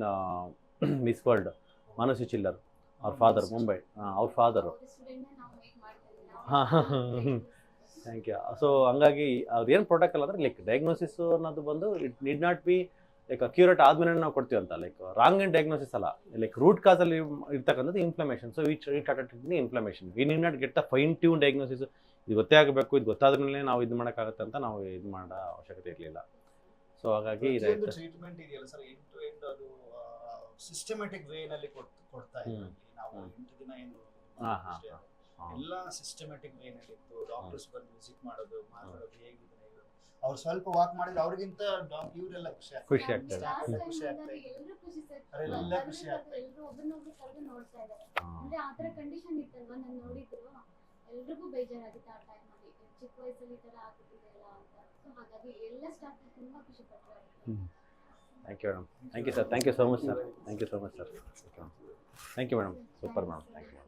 miss world Manasi ಚಿಲ್ಲರ್. ಅವ್ರ ಫಾದರ್ ಮುಂಬೈ, ಅವ್ರ ಫಾದರು. Thank you. ಸೊ ಹಂಗಾಗಿ ಅವ್ರು ಏನು ಪ್ರೋಟೋಕಾಲ್ ಅಂದರೆ ಲೈಕ್ ಡಯಾಗ್ನೋಸಿಸ್ ಅನ್ನೋದು ಬಂದು it need not be like accurate ಆದ್ಮೇಲೆ ನಾವು ಕೊಡ್ತೀವಿ ಅಂತ. ಲೈಕ್ ರಾಂಗ್ ಆ್ಯಂಡ್ ಡಯಾಗ್ನೋಸಿಸ್ ಅಲ್ಲ, ಲೈಕ್ ರೂಟ್ ಕಾಸಲ್ಲಿ ಇರ್ತಕ್ಕಂಥದ್ದು inflammation. So inflammation we need not get the fine tune diagnosis. ಇದು ಗೊತ್ತೇ ಆಗಬೇಕು, ಇದು ಗೊತ್ತಾದ್ಮೇಲೆ ನಾವು ಇದು ಮಾಡೋಕ್ಕಾಗತ್ತೆ ಅಂತ ನಾವು ಇದು ಮಾಡೋ ಅವಶ್ಯಕತೆ ಇರಲಿಲ್ಲ. ಸೊ ಹಾಗಾಗಿ ಟ್ರೀಟ್ಮೆಂಟ್ ಇದೆಯಲ್ಲ ಸರ್, ಎಂಡ್ ಟು ಎಂಡ್ ಅದು ಸಿಸ್ಟಮ್ಯಾಟಿಕ್ ವೇನಲ್ಲಿ ಕೊಡ್ತಾ ಇದ್ದೀವಿ ನಾವು. 8 ದಿನ ಏನು ಎಲ್ಲ ಸಿಸ್ಟಮ್ಯಾಟಿಕ್ ವೇನಲ್ಲಿ ಇತ್ತು. ಡಾಕ್ಟರ್ಸ್ ಬಂದು ವಿಸಿಟ್ ಮಾಡೋದು, ಮಾತಾಡೋದು, ಹೇಗಿದೆ ಅವ್ರು ಸ್ವಲ್ಪ ವಾಕ್ ಮಾಡಿದ್ರೆ ಅವ್ರಿಗಿಂತ ಇವರೆಲ್ಲ ಖುಷಿ ಆಗ್ತದೆ. ಖುಷಿ ಆಗ್ತದೆ. ಅಂದ್ರೆ ಆ ತರ ಕಂಡೀಷನ್ ಇತ್ತಲ್ವಾ, ನಾನು ನೋಡಿದ್ರು ಎಲ್ರಿಗೂ ಬೇಜಾರಾಗಿತ್ತು ಆ ಟೈಮಲ್ಲಿ. ಚಿಕ್ಕ ವಯಸ್ಸಲ್ಲಿ ಈ ತರ ಆಗ್ತಿದೆಯಲ್ಲ ಅಂತ. ಸೊ ಹಾಗಾಗಿ ಎಲ್ಲ ಸ್ಟಾಫ್ ತುಂಬಾ ಖುಷಿ ಪಟ್ಟರು. Thank you madam. Thank you sir. Thank you so much sir. Thank you so much sir. Thank you madam. Super madam. Thank you.